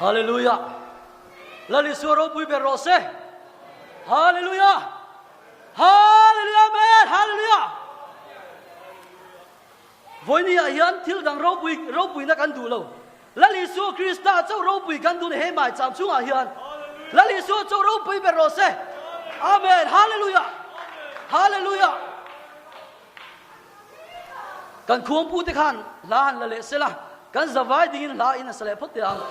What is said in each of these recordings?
Hallelujah. Lali suara bui berose. Hallelujah. Hallelujah, amen. Hallelujah. Voi ni ayan thil dang rau bui na kan du lo. Lali su Krista châu rau bui kan du ne he mai cham chung ayan. Lali su châu rau bui berose. Amen. Hallelujah. Hallelujah. Kan khuang pu te khan la han la le se la. Kan zawai ding la in asale phot te ang.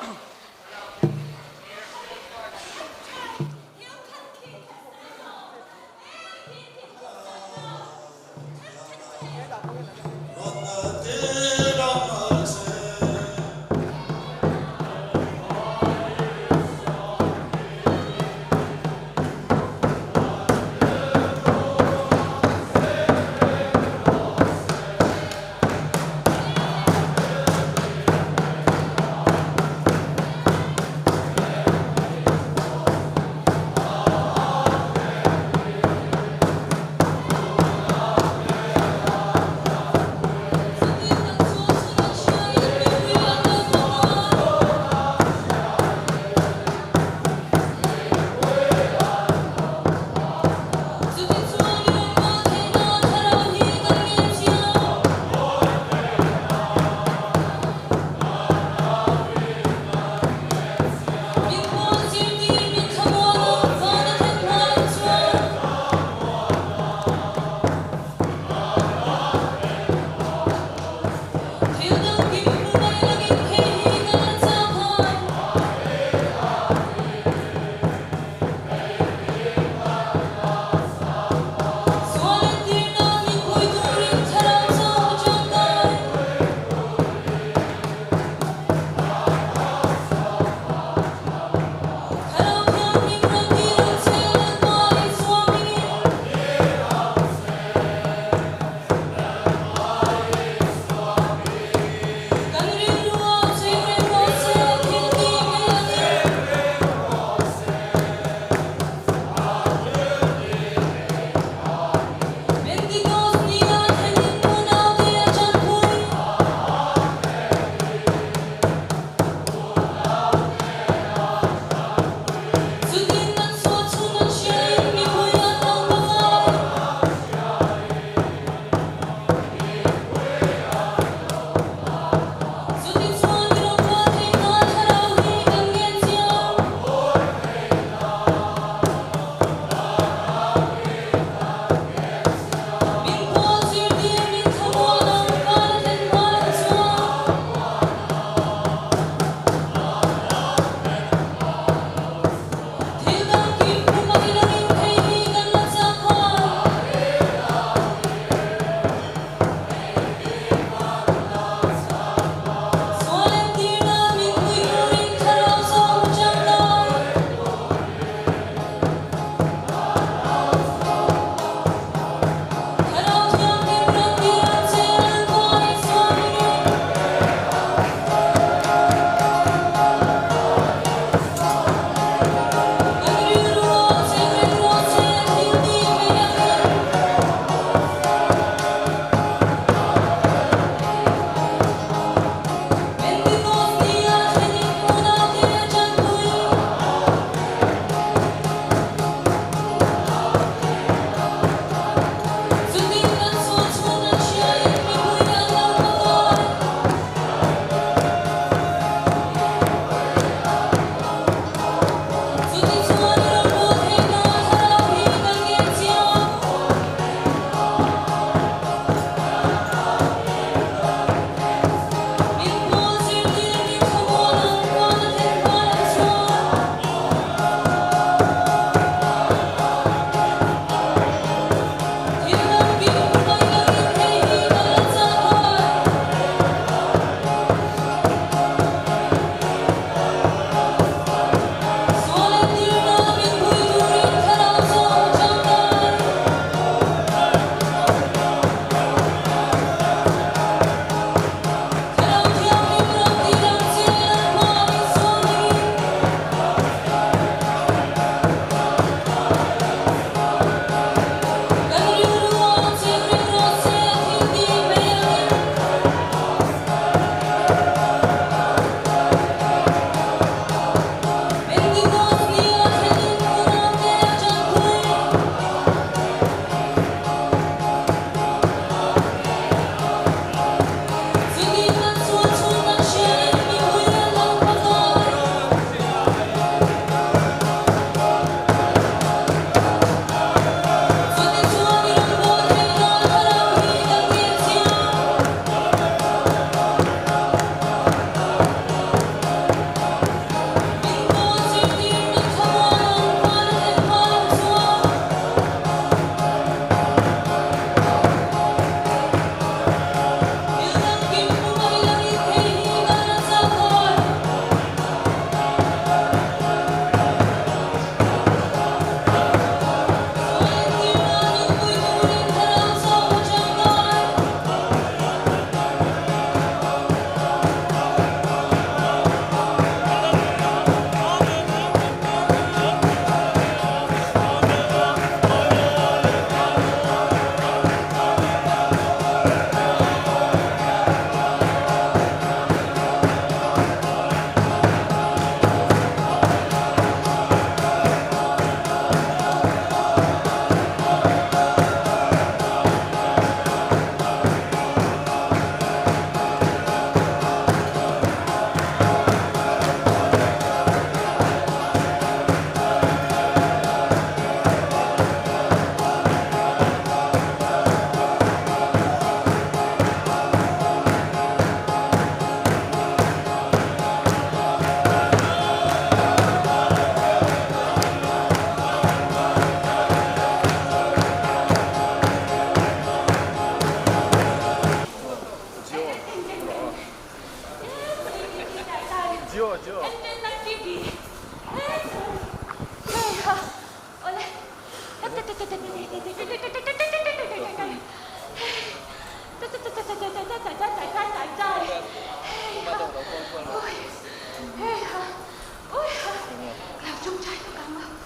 làm chung trái tôi cảm ơn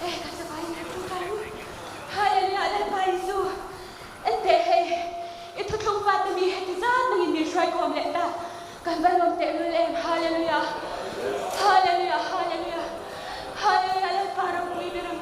các bạn phải làm chung trái luôn hallelujah lên bài Giêsu anh thế ít thức không phát mi hết thì rất mình bị xoay qua lệ ta cần bắt lòng tệ luôn em hallelujah hallelujah hallelujah hallelujah lên bài đồng quý bị đồng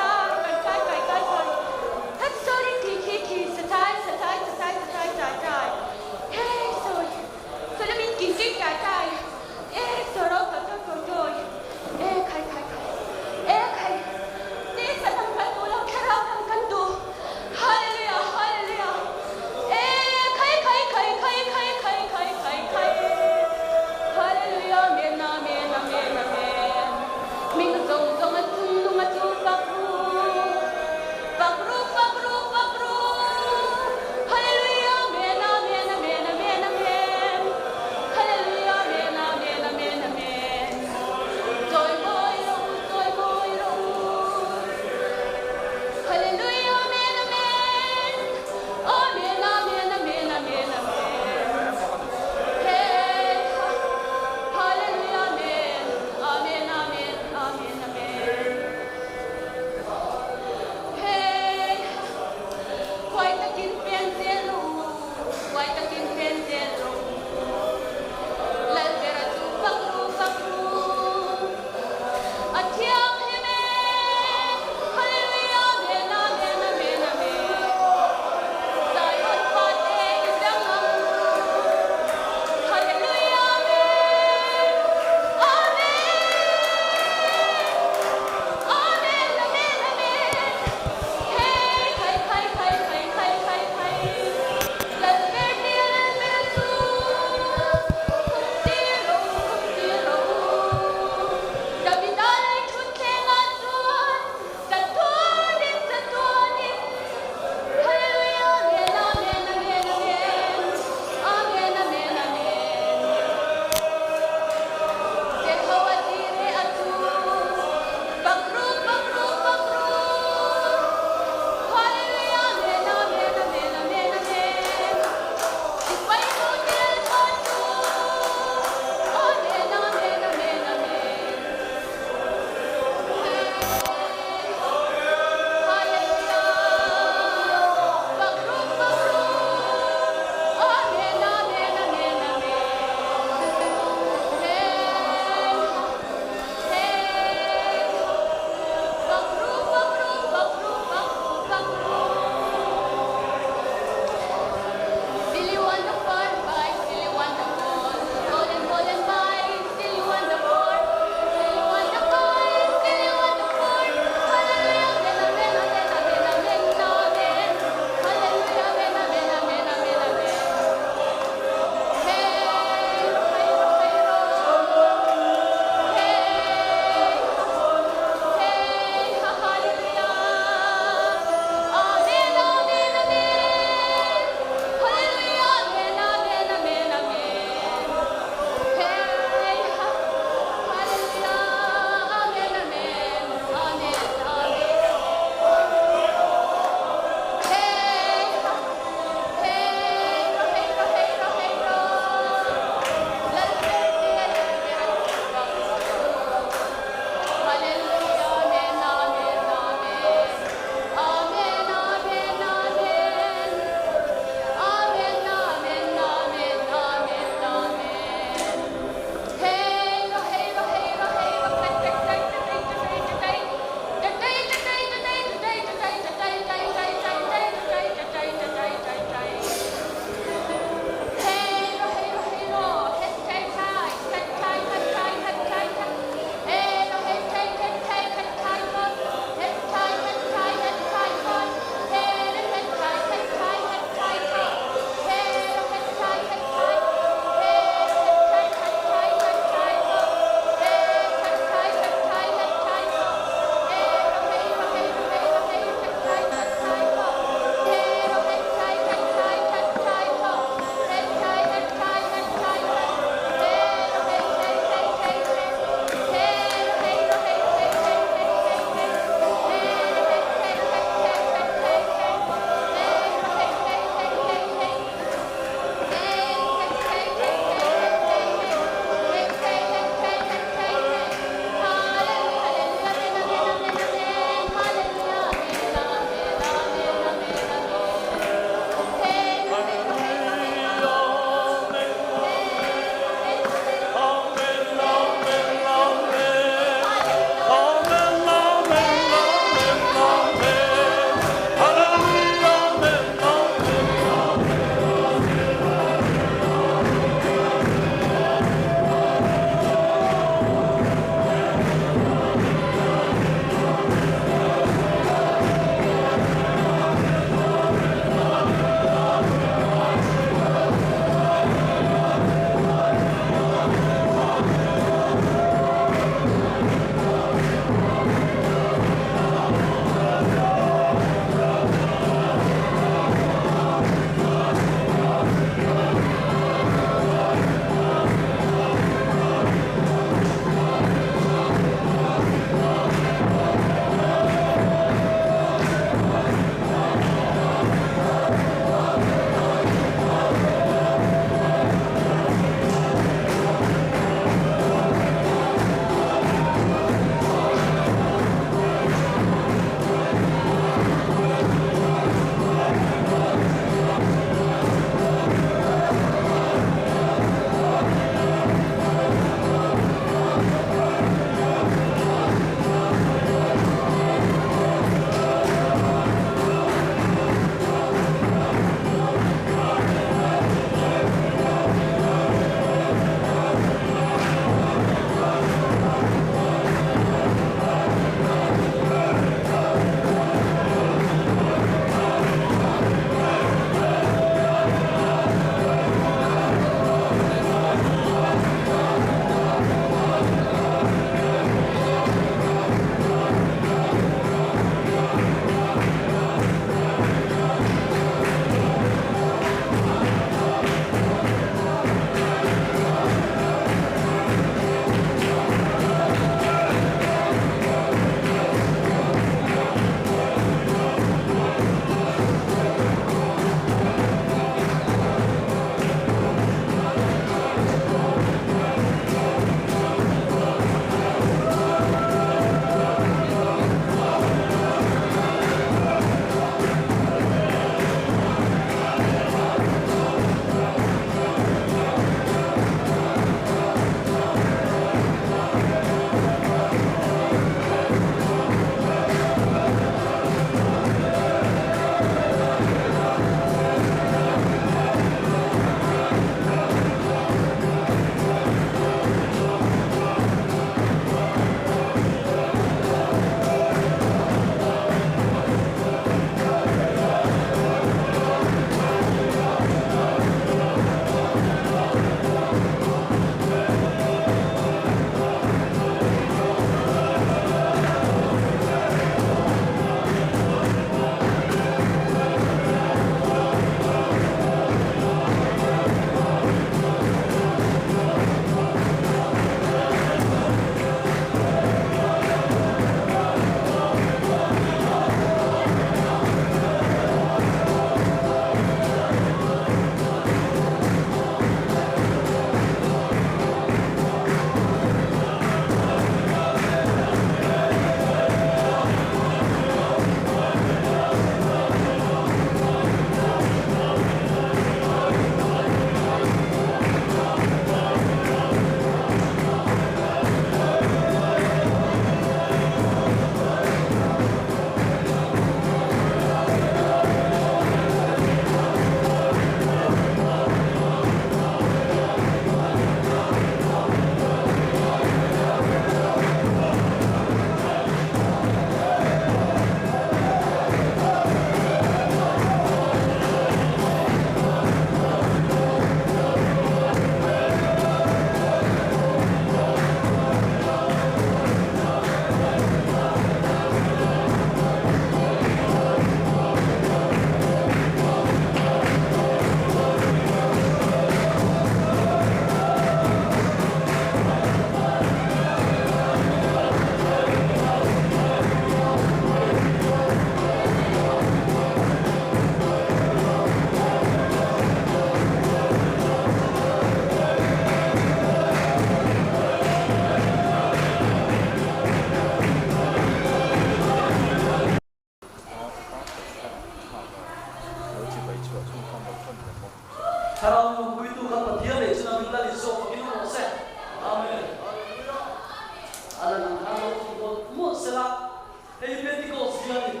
hei Pentecost dia ni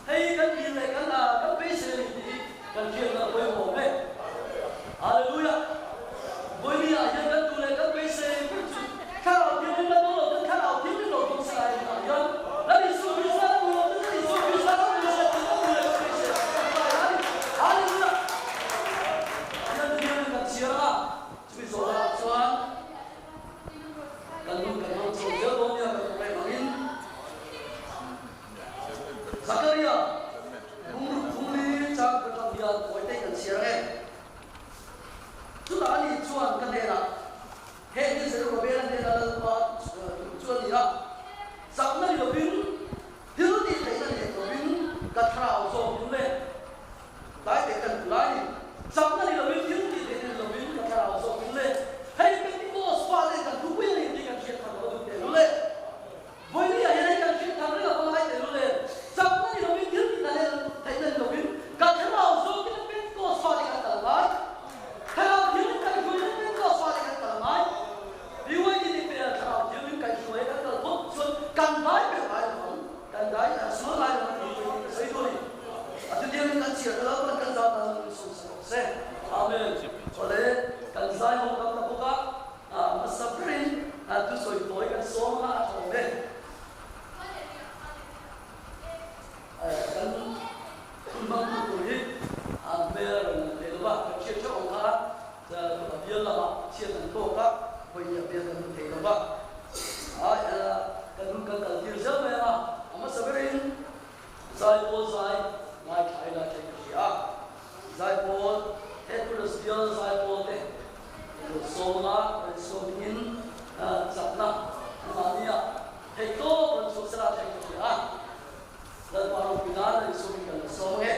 hei kan đi lại kan là kan bế xe ni kan kia là quay hồn đấy hallelujah với đi à dân kan tu lại kan bế xe khá là tiếng lên đó là khá là tiếng lên đó cũng sai là dân là đi xuống đi sang tu là đi xuống đi sang tu là tu lại kan bế xe hallelujah dân dia kan chia ra chui rồi là chuan kan luôn chui giờ bông dia kan quay bằng in Zakaria bung li chang ka thang dia koi te kan sia re chu da ni chuan kan he na he ni se ro be ran de la ba chuan ni ra sam na ni lo bin hiu ni te na ni lo bin ka thrao so bin le dai te kan lai ni sam na ni lo bin hiu ni te na lo bin ka thrao so bin le hey pe ni mo spa le kan tu wi ni kan khiat thang lo te lo le voi ni a he kan khiat thang le ba hai te lo le Sam na ni lo bin hiu ni na le te na lo bin ka thrao so bin pe ko spa le ka ta lai Thao thiếu cái vui đến có xoa cái tờ mái, điều ấy thì bây giờ thao thiếu những cái vui các tờ thuốc xuân cần gái phải phải không, cần gái là số lại là mình thấy thôi. Tuy nhiên cần chia đó vẫn cần giao là sống sẽ, amen. Cho nên cần giải một các tập các mà suffering tu soi tối cần số mà trong đây. Cần mong tuổi bây giờ để nó vào chia cho ông ta giờ bây giờ là chia thành tổ các bây giờ cần thể nó vào cần tiêu rất là mà sao cái giải bố giải ngay khai là cái gì giải bố hết cái điều giải bố thế số số in chặt na mà đi hết to số sẽ là cái gì dan baru final dari suri kan songe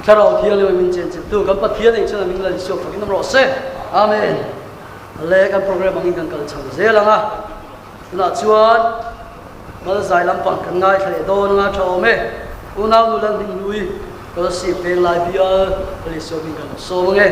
thà rau thiêng liu mình chen chen tu kan pa thiêng này cho là mình là siêu phật nam rõ se amen lệ kan program mình kan kal chang ze lang a na chuan mal zai lam pang kan ngai thale don nga tho me unau nu lang ding lui ko si peng lai bia li so mình kan so nge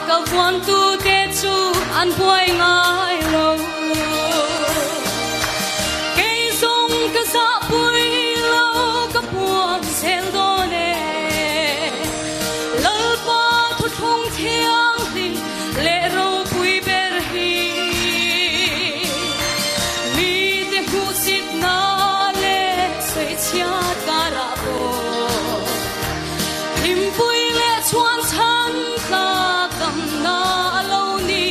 Ka quan tu te chu an puai ngai lo ke song ka sa pui lo ka puang sel do ne lal pa thu thong thiang din le ro pui ber hi mi te hu sit na le sei chia ka ra bo lim pui le chuan chan ka na lo ni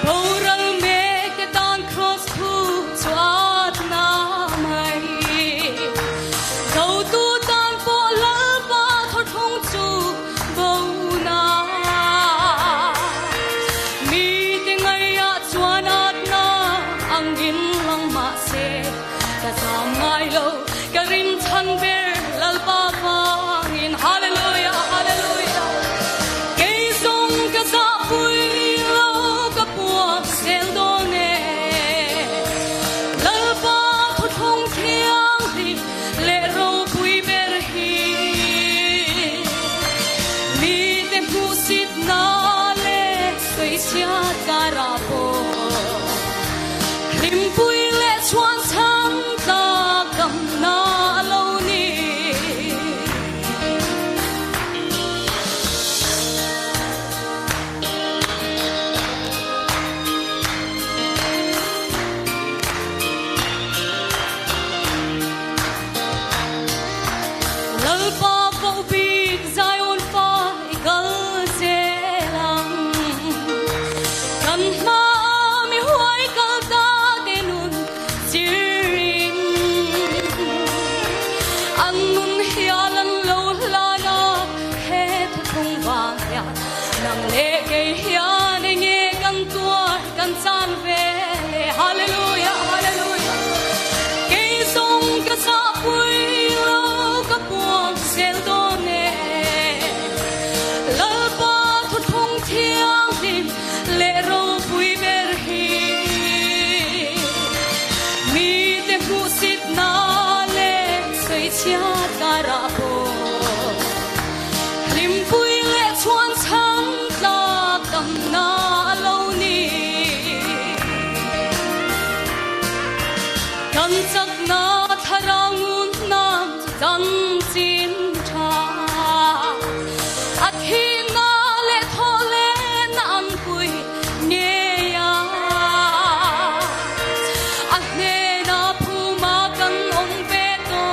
boral me ke tan cross thu chuat na mai go tu tan po la ba thor thong chu bo na mi te ngai ya chuan at na ang in lang ma se ka sam ngai lo ka rin chan ber lal ba pa in hallelujah hallelujah ke song ka sa pui lo ka puak sel do ne lal pa thu thong thiang hi le ro pui ber hi mi te hu sit na le sei sia ka ra po lim pui le chuan chan ta kam na lo ni hallelujah hallelujah ke song ka sa pui lo ka puang sel do ne la pa thu thong thiang din le ro pui ber hi mi te hu sit na le sei chia ka ra po lim pui le chuan chan ta kam na lo ni kan sak na tharangun nam dan chin tha athi na le thole na an pui ne ya ahne na phu ma kan om pe to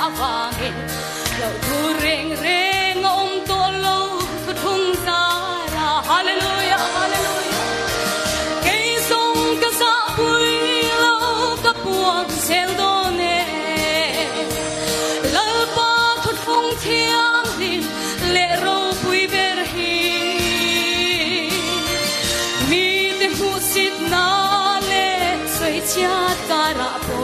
awangin lo thu reng reng om to lo thu thung sa ra hallelujah hallelujah ke song ka sa pui lo ka puang sel do ne lal pa thu thong thiang din le ro pui ber hi mi te hu sit na le sei chia ka ra po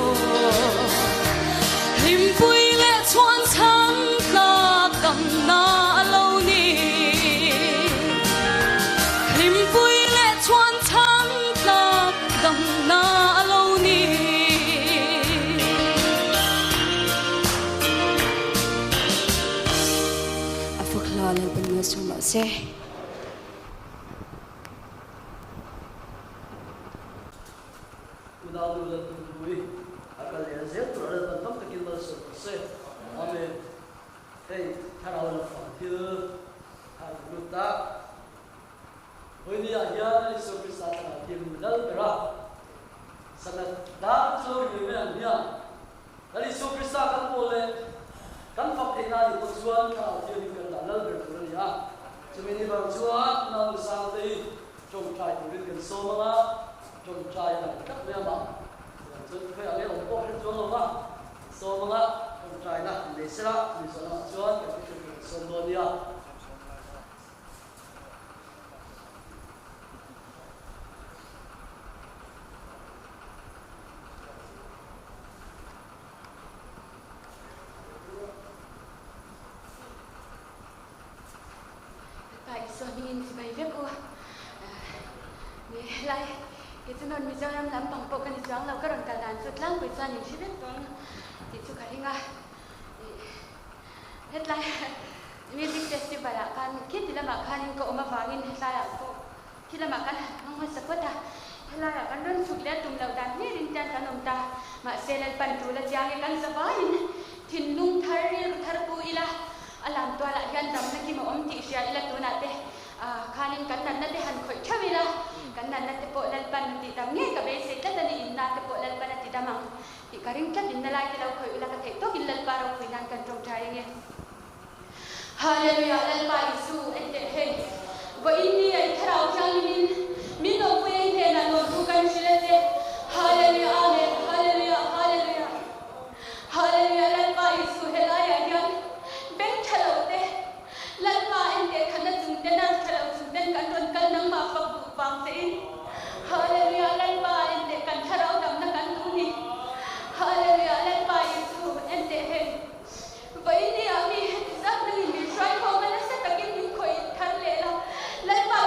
lim pui le chuan chan ta kam na lo ni lim pui le chuan chan ta kam na lo ni afukla len pen su ma se unau nu lang ding lui akal ya zel tu ra ban tam takin la so se amen hey thà rau la fa thiêng ha lu ta Hoi ni ahia Yesus Kristus ata tim dal bera. Sanat da so ni me ania. Dali Yesus Kristus kan pole kan fak ina ni tuan ka dia ni kan dal ber tu ya. Cumini bang chuan na sang tei trong trai tu rin kan so mala trong trai na tak le ma. Chun khoi ale ong ko hin chuan lo ma. So mala trong trai na le sra ni so na chuan ka ti so lo dia. Lai itu non misalnya lampang pokan di juang lau kerang kalan sut lang bisa nih sih betul itu kali ngah headline music festival kan kita tidak makan ko oma bangin headline ko kita makan ngomong sepeda headline kan don sudah tum lau dan ni rincan kan omta mak selal pantu la jangan kan sebain tinung thari tharpu ilah alam tu ala yan dam nak mau om ti sia ilah tu nak deh kanin kan nan deh han khoi chawilah kan nan te po lal pan ti tam nge ka be se ta ni inna te po lal pan ti tamang ti karing kan inna lai ti lau khoi ula ka te to illal paro khoi nan kan trong chai nge hallelujah lal pa isu ente he wa inni ai tharau chang min no we he na no tu kan shilete hallelujah amen hallelujah hallelujah hallelujah lal pa isu he la ya yan ben thalau te lal pa ente khana chung te na thalau chung ten kan ron kan nang ma fa bang te hallelujah lal pa ente kan tharau dam na kan tu ni hallelujah lal pa isu ente he vậy thì ami zat ni mi shai ko mana sa takin ni khoi thar le la lal pa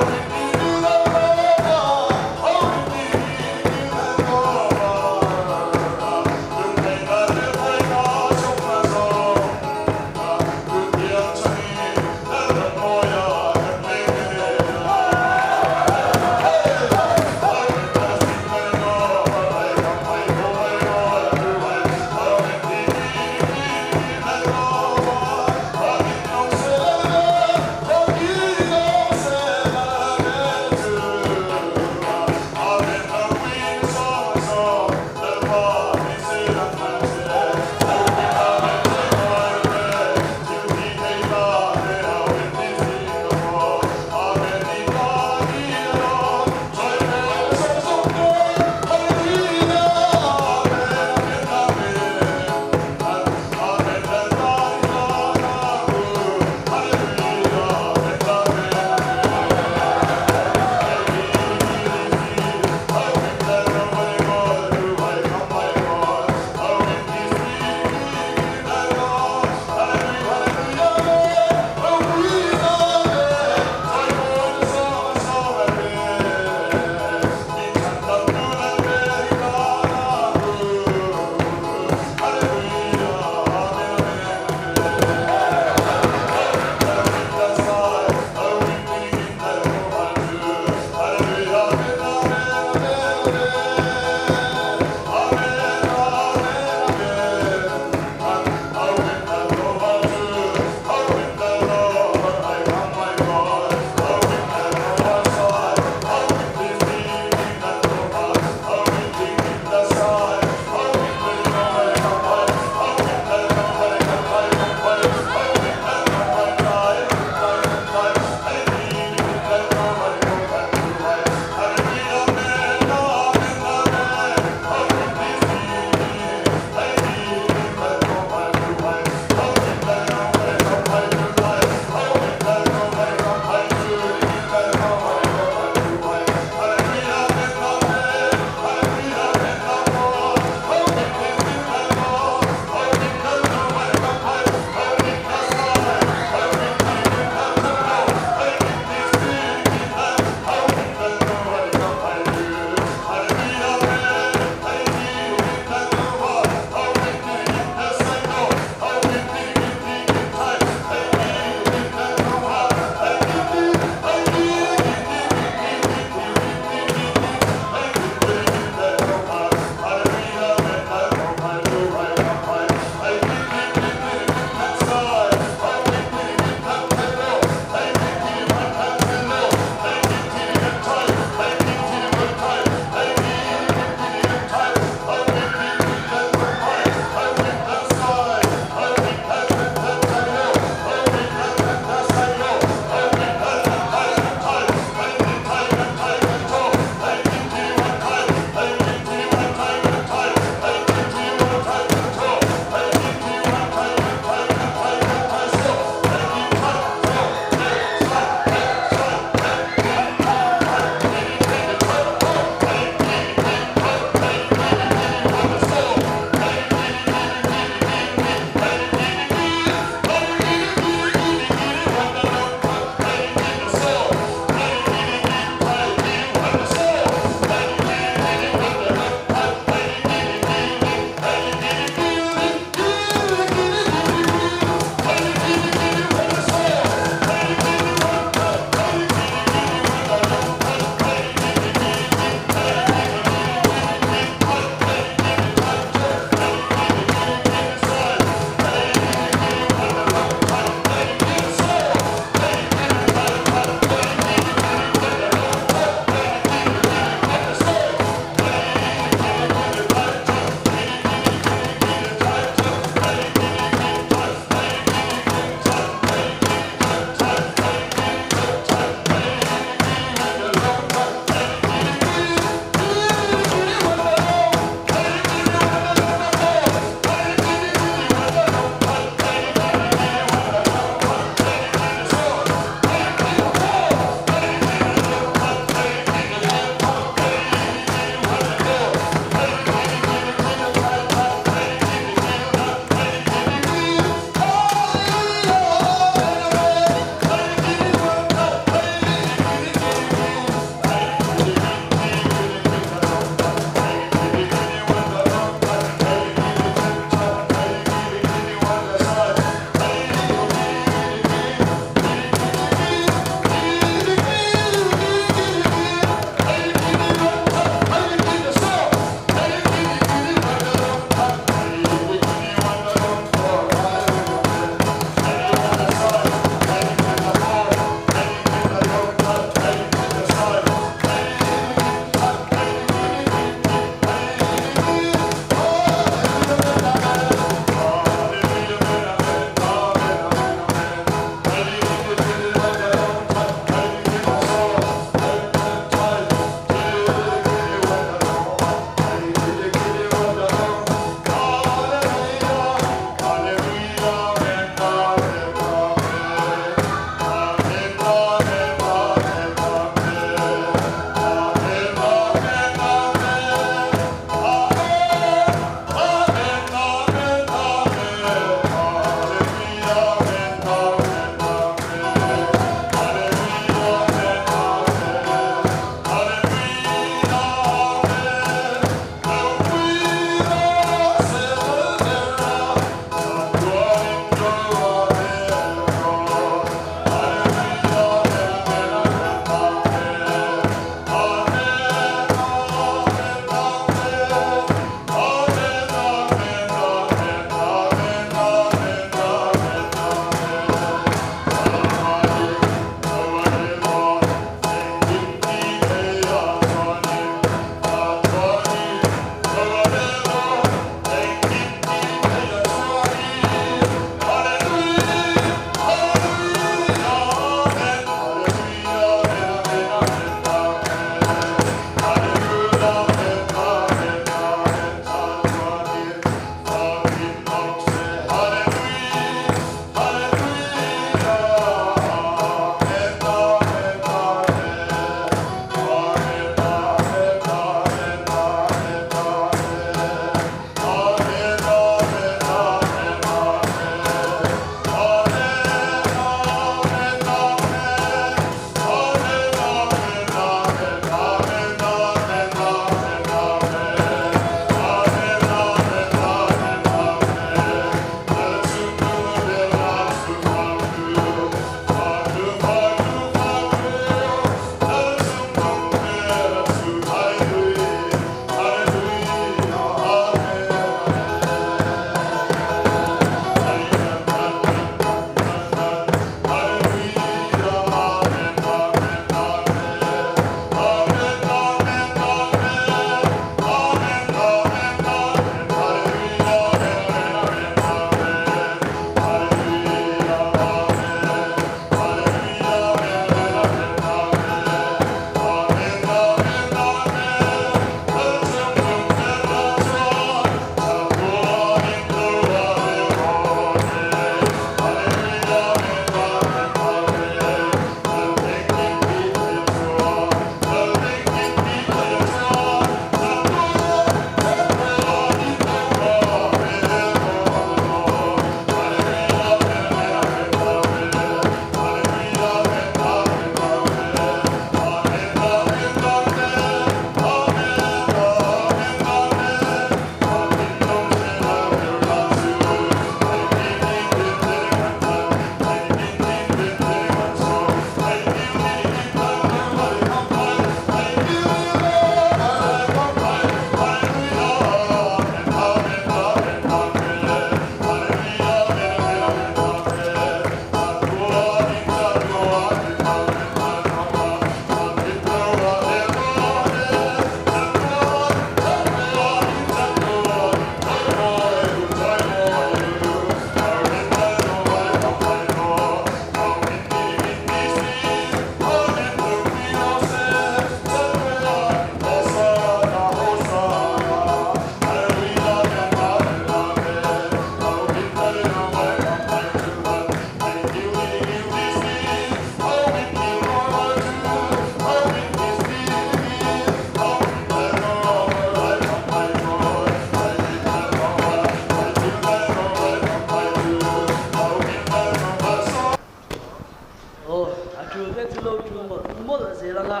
le chulo chu mo la se la nga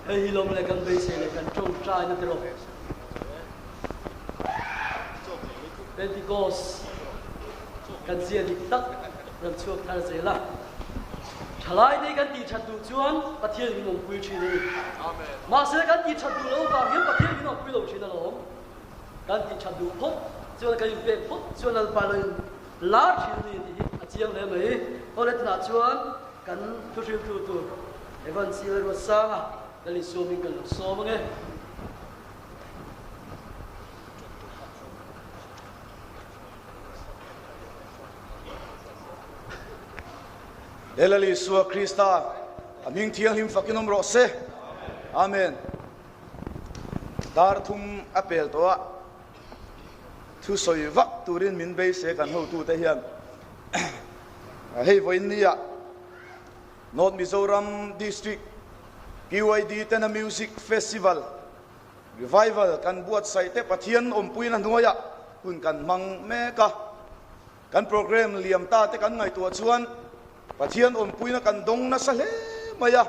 hi lom le kan be se le kan trong trai na tro Pentecost kan sia dik tak ram chuak thar se la thalai nei kan ti that du chuan pathian min ong pui thi ni amen ma se kan ti that du lo ka hian pathian min ong pui lo thi na lo kan ti that du phot chuan kan be phot chuan al pa lo la thi ni ti a chiang le mai ho le na chuan kan thu thil thu tu evan sil ro sa nga li so mi kan so ma nge Lelali Sua Krista aming thiang him fakinom ro se amen dar thum apel to thu soi vak turin min be se kan ho tu te hian hei voin nia North Mizoram District PYD Tena Music Festival Revival kan buat sai te pathian puin nuaya kun kan mang me ka kan program liam ta te kan ngai tu chuan pathian puina kan dong na sa le maya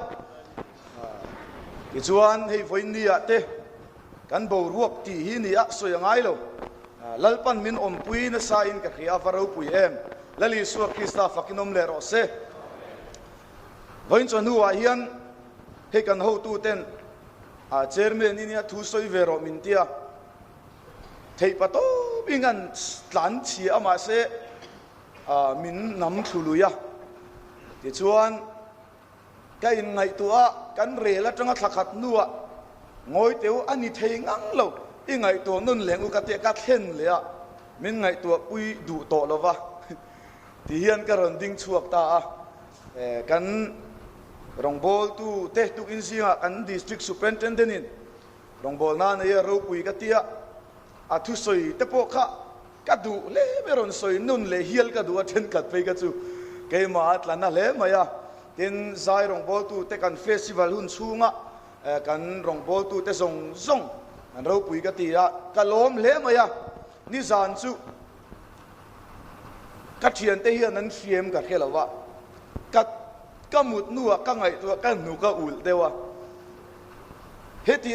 ki chuan hei voin nia te kan bo ruak ti hi ni a so yangai lo lalpan min puina sa in ka khia varau pui em lali Sua Krista fakinom le ro se voin chon huwa hian he kan ho tu ten chairman inia thu soi vero min tia thei pato bingan tlan chi ama se min nam thuluya ti chuan kai ngai tua kan re la tanga thakhat nuwa ngoi teu ani thei ngang lo i ngai to nun lengu ka te ka thlen le a min ngai tua pui du to lova ti hian ka ron ding chuak ta kan rongbol tu te tu in singa kan district superintendent in rongbol na ne ro pui ka tia a thu soi te po kha ka du le meron soi nun le hial ka du a then kat pe ka chu ke ma atlan na le maya tin zai rongbol tu te kan festival hun chunga kan rongbol tu te zong zong an ro pui ka tia ka lom le maya ni zan chu ka thian te hian an fiam ka khelawa ka mut nuwa ka ngai tu ka nu ka ul dewa heti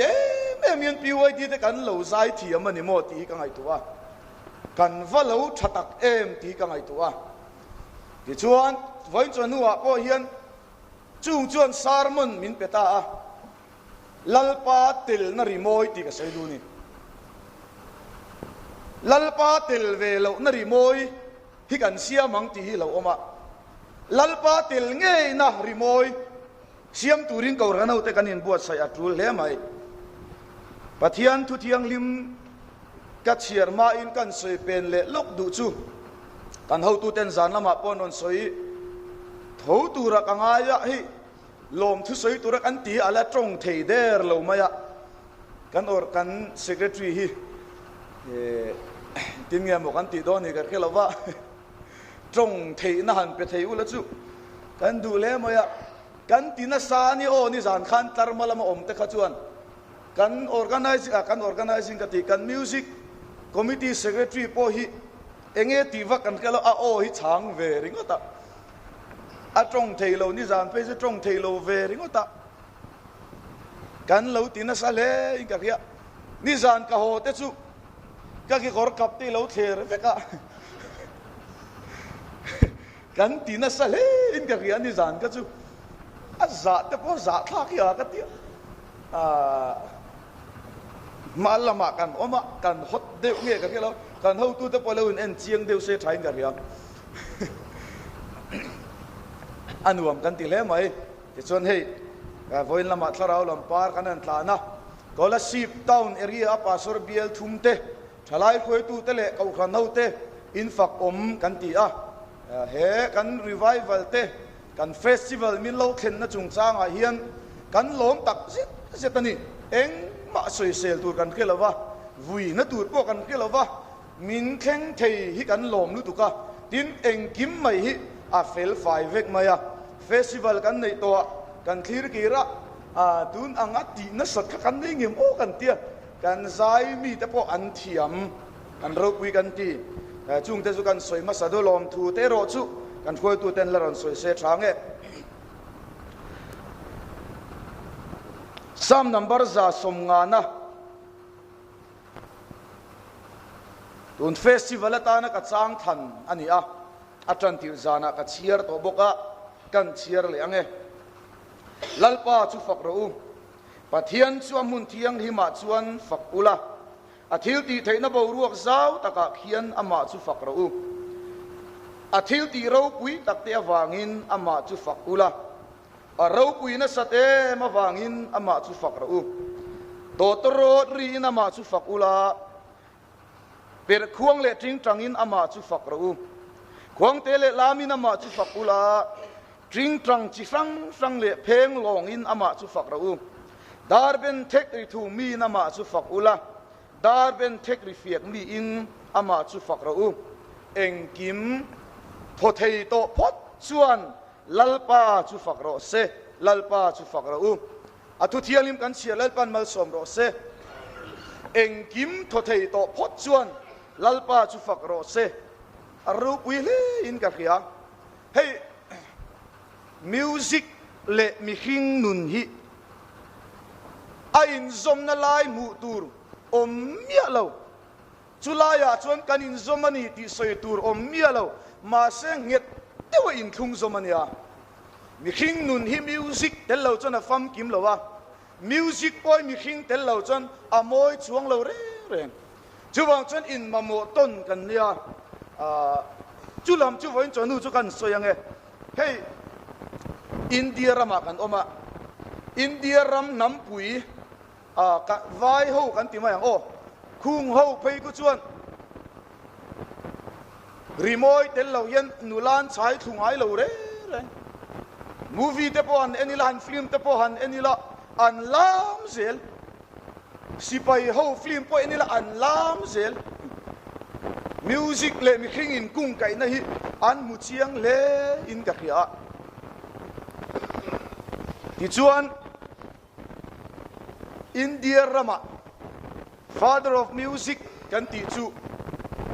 mian PYD te kan lo zai thi amani mo ti ka ngai tuwa kan va lo thatak ti ka ngai tuwa ki chuan voin chuan nuwa po hian chung chuan sarmon min peta a lalpa til na rimoi ti ka sei du ni lalpa til ve lo na rimoi hi kan sia mang ti hi lo oma lalpa til nge na rimoi siam turin ko ranau te kanin buat sai atul le mai pathian thu thiang lim ka chiar ma in kan soi pen le lok du chu kan ho tu ten zan lama pon on soi tho tu ra ka nga ya hi lom thu soi tu ra kan ti ala trong thei der lo maya kan or kan secretary hi tin nge mo kan ti do ni ka khelawa trong thei na han pe thei ula chu kan du le maya kan tina sa ni o ni zan khan tar malama om te kha chuan kan organizing ka ti kan music committee secretary po hi enge ti va kan kala a o hi chang ve ringota a trong thei lo ni zan pe se trong thei lo ve ringota kan lo tina sa le in ka ria ni zan ka ho te chu ka ki gor kap ti lo ther ve ka kan tina sa le in ka ria ni zan ka chu a za te po za tha ki a ka ti malama kan oma kan hot deu nge ka kelo kan ho tu te po lo en chiang deu se thai ka ria anuam kan ti le mai ti chon hei voin lama tharau lam par kan an tla na kola sip town area pa sor biel thumte thalai khoi tu te le kau khan ho te in fak om kan ti a he kan revival te kan festival min lo khen na chung chang a hian kan lom tak zet ani eng ma soi sel tur kan khelawa vui na tur po kan khelawa min kheng thei hi kan lom lu tu ka tin eng kim mai hi a fel fai vek maya festival kan nei to kan thlir kira tun anga ti na sat kha kan nei ngem o kan tia kan zai mi te po an thiam kan ro pui kan ti chung te chu kan soi ma sa do lom thu te ro chu kan khoi tu ten la ron soi se thange Psalm number za som nga na tun festival ta na ka chang than ani a atran tir zana ka chiar to boka kan chiar le ange lalpa chu fak ro pathian chu amun thiang hima chuan fak ula athil ti theina bo ruak zau taka khian ama chu fak ro athil ti ro pui takte awangin ama chu fak ula ro pui na sate ma wangin ama chu fak ro to toro ri na ma chu fak ula per khuang le tring trangin ama chu fak ro khuang te le lamin ama chu fak ula tring trang chi frang le pheng long in ama chu fak ro dar ben thek ri thu mi na ma chu fak ula dar ben thek ri fiak mi in ama chu fak ro eng kim tho thei to phot chuan lalpa chu fak ro se lalpa chu fak ro atu thialim kan sia lalpan mal som ro se eng kim tho thei to phot chuan lalpa chu fak ro se aru pui le in ka khia hey music le mi hing nun hi a in zom na lai mu tur om mia lo chulaya chuan kan in zom ani ti soi tur om mia lo ma se nget tewa in thung zom ania mi hing nun hi music tel lo chuan a fam kim lo wa music boy mi hing tel lo chuan a moi chuang lo re re chuwang chuan in mamo ton kan nia chulam chu voin chonu chu kan soyange hey India rama kan oma India ram nam pui ka vai ho kan ti mai o khung ho phei ku chuan rimoi tel lo yen nulan chai thungai lo re re movie te po an enila han film te po han enila an lam zel sipai ho film po enila an lam zel music le mi khing in kung kai na hi an mu chiang le in ka khia ti chuan India rama father of music kan ti chu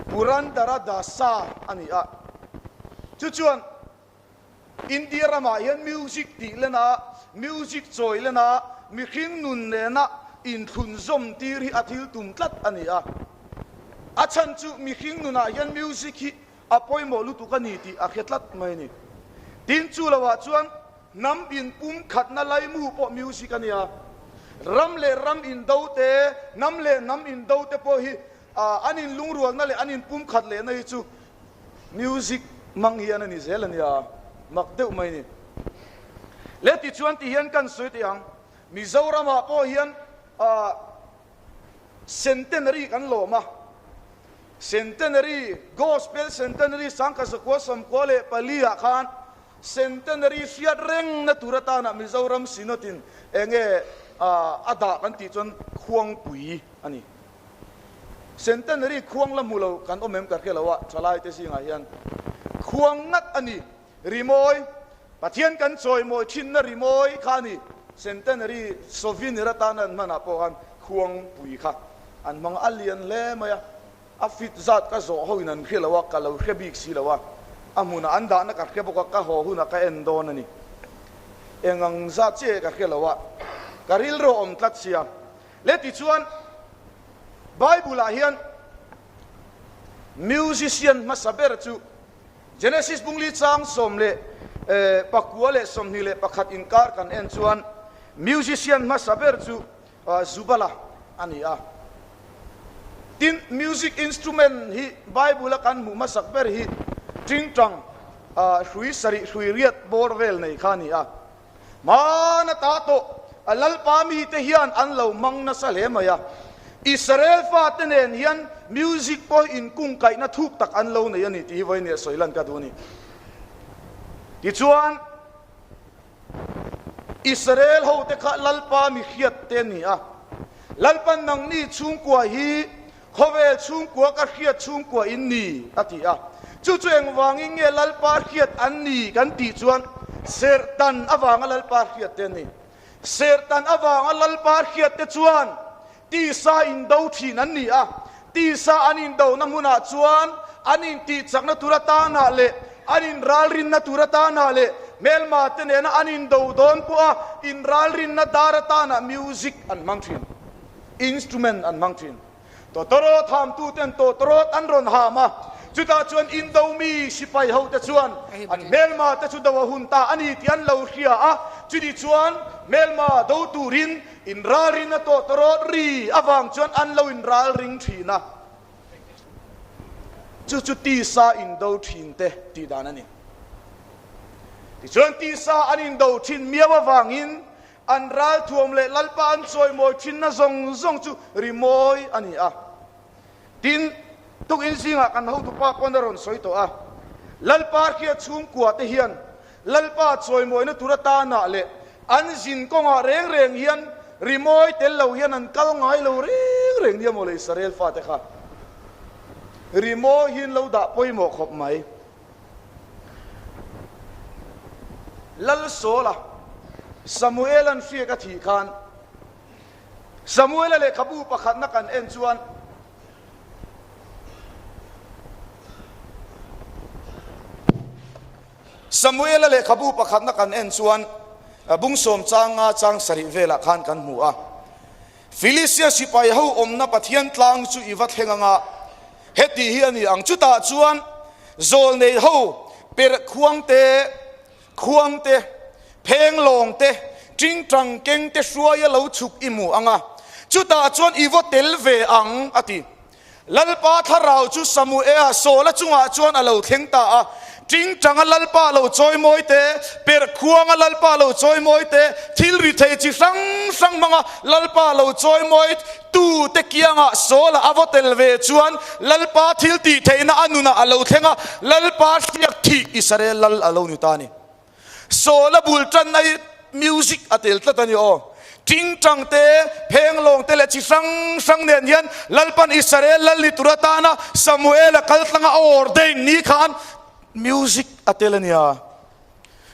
Purandara Dasa ani a chu chuan India rama yan music ti lena music choi lena mi khing nun le na in thun zom tir hi athil tum tlat ani a achan chu mi khing nuna yan music hi apoi mo lu tu kani ti a khetlat mai ni tin chu lawa chuan nam in pum khat na lai mu po music ania ram le ram in do te nam le nam in do te po hi anin lungrual na le anin pum khat le na hi chu music mang hian ani zel ania mak deuh mai ni le ti chuan ti hian kan soi ti ang Mizoram po hian centenary kan lo ma centenary gospel centenary sangka sakwa sam ko le palia khan centenary fiat reng na turata na Mizoram sinotin enge ada kan ti chon khuang pui ani centenary khuang la mulo kan omem ka khelawa chalai te singa hian khuang ngat ani rimoi pathian kan choi moi thin na rimoi khani centenary sovin ratanan mana po han khuang pui kha an mang alien le maya afit zat ka zo hoinan khelawa kalau khebik silawa amuna anda na ka kheboka ka ho huna ka endon ani engang za che ka khelawa karil ro om tlat sia leti chuan bible a hian musician masaber chu Genesis bungli chang som le pakua le som ni le pakhat inkar kan en chuan musician masaber chu zubala ani a tin music instrument hi bible kan mu masakber hi tring tang hrui sari hrui riat borvel nei khani a mana ta to alal pami te hian an lo mang na salemaya Israel fa tenen hian music po in kung kai na thuk tak an lo nei ani ti voi ne soilan ka duni ti chuan Israel ho te kha lalpa mi khiat te ni a lalpan nang ni chung kwa hi khovel chung kwa ka khiat chung kwa in ni ati a chu chueng wangin nge lalpa khiat an ni kan ti chuan sertan awanga lalpa khiat te ni sertan awanga lalpa khiat te chuan ti sa in do thin an ni a ti sa anin do na muna chuan anin ti chakna turata na le anin ralrin na turata na le melma te ne na anin do don po in ral rin na darata na music an mangthin instrument an mangthin to toro tham tu ten to toro an ron hama chuta chuan indomi sipai ho te chuan an melma te chu dawa hunta ani tian lo hria a chudi chuan melma do turin in ral rin na to toro ri awang chuan an lo in ral ring thina chu ti sa in do thin te ti dan ani ti chuan ti sa an in do thin miawa wangin an ral thuam le lalpa an choi moi thin na zong chu rimoi ani a tin tuk in singa kan ho tu pa konaron soi to a lalpa khia chung kwa te hian lalpa choi moi na turata na le an jin konga reng hian rimoi tel lo hian an kal ngai lo reng dia mo le Israel fa te kha rimoi hin lo da poi mo khop mai lal sola Samuel an fia ka thi khan Samuel le khabu pakhat na kan en chuan Samuel le khabu pakhat na kan en chuan bung som changa chang sari vela khan kan mu a Philistia sipai ho omna pathian tlang chu iwat henganga heti hi ani ang chuta chuan zol nei ho per khuang te pheng long te ting trang keng te suaya lo chuk imu anga chuta chuan iwo tel ve ang ati lalpa tharau chu Samuel sola chunga chuan alo thlengta a ting trang lalpa lo choi moi te per khuang lalpa lo choi moi te thil ri thei chi sang manga lalpa lo choi moi tu te kianga sola avotel ve chuan lalpa thil ti theina anuna alo thlenga lalpa siak thi Israel lal alo ni tani sola bultan nai music atel tlatani o ting tang te pheng long te le chi sang nen hian lalpan Israel lal ni turatana Samuel kaltlanga ordain ni khan music atelania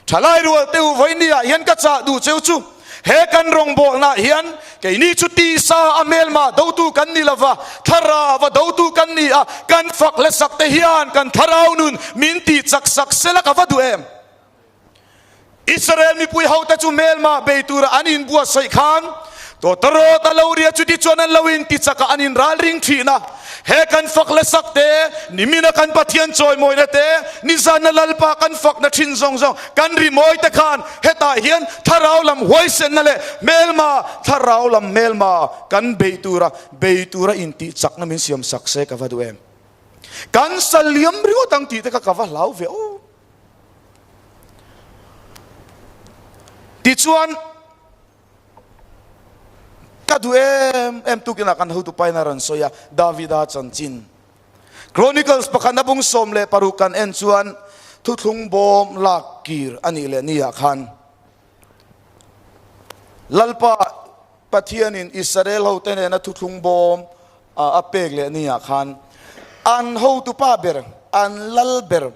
thalai rual teu voinia hian ka cha du cheu chu he kan rong bol na hian ke ni chu ti sa amelma do tu kan ni lava thara wa do tu kan ni a kan fak le sak te hian kan tharau nun min ti chak sela ka va du em Israel mi pui hauta chu melma beitura anin bua sai khan to taro taloria chu ti chuan an lawin ti chaka anin ral ring thina he kan fak le sak te nimina kan pathian choi moi na te ni zan lalpa kan fak na thin zong kan ri moi te khan heta hian tharau lam hoisen na le melma tharau lam melma kan beitura in ti chak na min siam sak se ka va du em kan saliam rio tang ti te ka va lau ve o ti chuan kadu em tu kina kan hutu pai na ran soya Davida chanchin Chronicles pakhan na bung som le parukan en chuan thuthung bom lakir ani le nia khan lalpa pathian in Israel ho ten na thuthung bom apek le nia khan an ho tu pa ber an lalber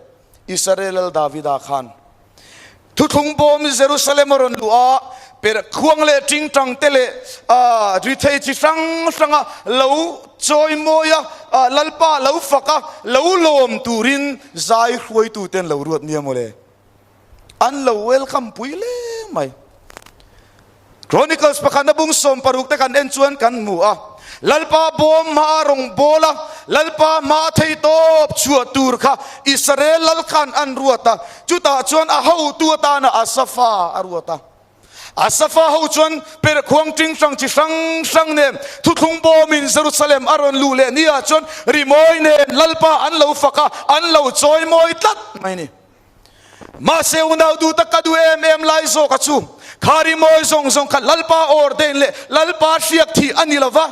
Israel Davida khan thuthung bom Jerusalem ron lua per khuang le ting tang tele ri thei chi sang lo choi moya lalpa lo faka lo lom turin zai khoi tu ten lo ruat nia mole an lo welcome puile mai Chronicles pakhan bung som paruk te kan en chuan kan mu a lalpa bom ma rong bola lalpa ma thei top chua tur kha Israel lal khan an ruata chuta chuan a ho tu ta na asafa aruata asafa ho chuan per khuang ting sang chi sang ne thu thung bom in Jerusalem aron lu le nia chuan rimoi ne lalpa an lo faka an lo choi moi tat mai ni ma se unau du ta ka du em lai zo ka chu khari moi zong kha lalpa orden le lalpa siak thi anilava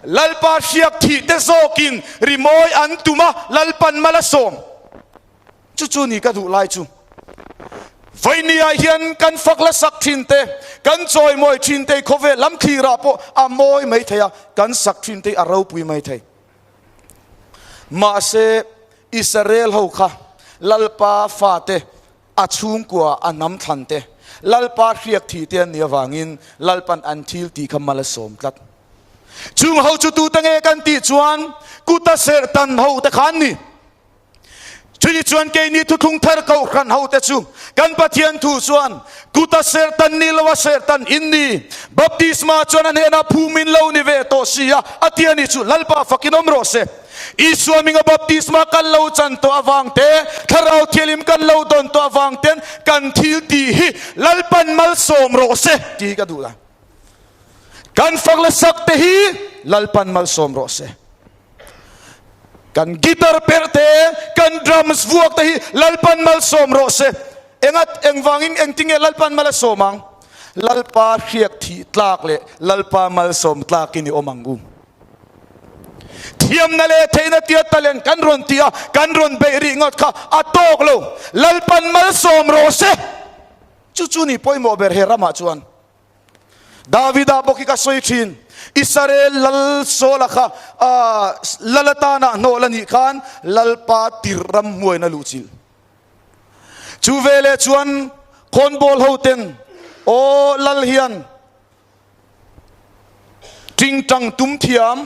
lalpa siak thi te zokin rimoi an tuma lalpan malasom chu ni ka du lai chu voinia hian kan fakla sak thin te kan choi moi thin te khove lam khira po amoi mai theya kan sak thin te arau pui mai thei ma se Israel ho kha lalpa fa te achung kwa anam than te lalpa riak thi te nia wangin lalpan an thil ti khamala som tlat chung ho chu tu tange kan ti chuan kuta ser tan ho te khan ni ชุดิชวนเกนี่ทุทุงเธอเขาขันเฮาเตจูกันปะเทียนทูชวนกุตาเซตันนิลวาเซตันอินนีบัพติสมาชวนนันเฮนาภูมินเลวนิเวโตเซียอาทิยานิจูลัลปาฟักินอมโรเซอิสวามิงบัพติสมากันเลวจันตัวอวังเตคาราวเทียลิมกันเลวดอนตัวอวังเตนกันทิลตีฮีลัลปันมัลโซมโรเซตีกันดูละกันฟังละสักเตฮีลัลปันมัลโซมโรเซกันกีตาร์เปิดเตะกันดรัมส์วัวเตะลัลปันมัลโซมโรเซเอ็งอัดเอ็งวางอิงเอ็งติงเอลัลปันมัลโซมังลัลปาเรียกทีตลากเละลัลปามัลโซมตลากินิโอมังกุเทียมนั่นเละเทนเตียตะเลนกันรอนเตียกันรอนเบริงอดข้าอัตโตกโลลัลปันมัลโซมโรเซจู่ๆนี่ป่วยโมเบอร์เฮรามาจวนดาวิดาบอกกิกาสวยชินอิสราเอลลัลโซลค่ะลัลตานะโนลันิคันลัลปาติรัมมวยนัลูจิลจูเวเลชวนคนบอลฮูเตนโอลัลเฮียนจริงจังตุ้มเทียม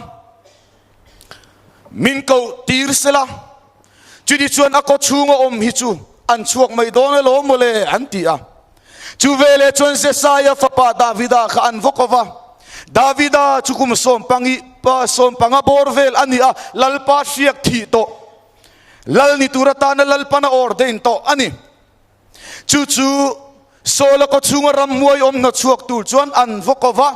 มินเกาตีร์เซลาจุดิชวนอากชูงอมฮิจูอันชวกไม่โดนโลมเลอันตีอาจูเวเลชวนเซซายาฟปาดาวิดาขอันวกวาดาวิดาจุกุมสมปังอิปาสมปังอบอร์เวลอันนี้ลัลปาเชียกทีโตลัลนิตุรตานลัลปานาออร์เดนโตอันนี้จู่ๆโซลก็ชุงรำมวยนัดชวกตูจวนอันวกวา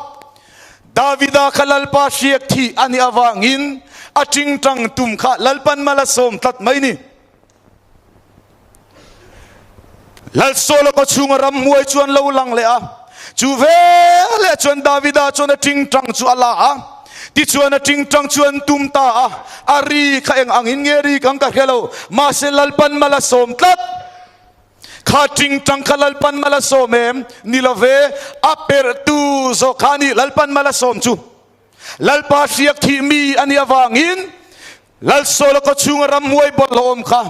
ดาวิดาขลัลปาเชียกทีอันนี้อวังอินอจิงจังตุมข้าลัลปันมาลสมตัดไม่นี่ลัลโซลก็ชุงรำมวยจวนเลวลังเลยจูเวเลชวนดาวิดาชวนจิงจังชวนละที่ชวนจิงจังชวนตุมตาอารีข้าเองอังอินเงรีกังกะเฮโลมาเซลัลปันมาลสมตัดข้าจิงจังข้าลัลปันมาลสมเอ็มนิลเวอเปรตูโซขานีลัลปันมาลสมจูลัลปาเชียกที่มีอันนี้วางอินลัลโซลก็ชุงรำมวยบอลลมข้า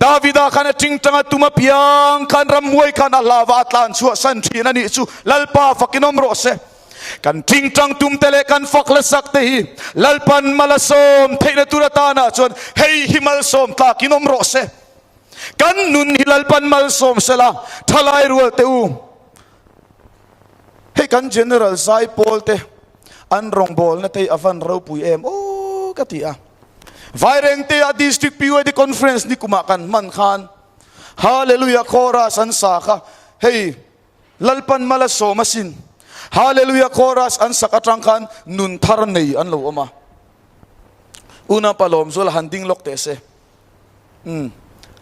ดาวิดาขันจิงจังตุมาเพียงขันรำมวยขันอัลลาห์วัตลานชัวสันทีนั่นนี่จูลัลปาฟักินอมโรเซกันจิงจังตุมเตเลกันฟักเลสักเตฮีลัลปันมาลสมเทนตุรตานาจวนเฮฮิมัลสมตากินอมโรเซกันนุนฮิลัลปันมัลสมเสลาทลายรัวเตอูเฮกันเจเนอรัลไซโพลเตอันรองบอลนั่นเตอฟันเราปุยเอ็มโอ้กติอาไวเร่งเตอดิสตริกพิวดีคอนเฟรนซ์นี่กุมากันมันขานฮาเลลูยาโคราสันสาค่ะเฮ้ยลัลปันมาลโซมาสินฮาเลลูยาโคราสอันสักจังคันนุนทารเนยอันโลมาอุณาปลอมโซลฮันดิ้งล็อกเตเซ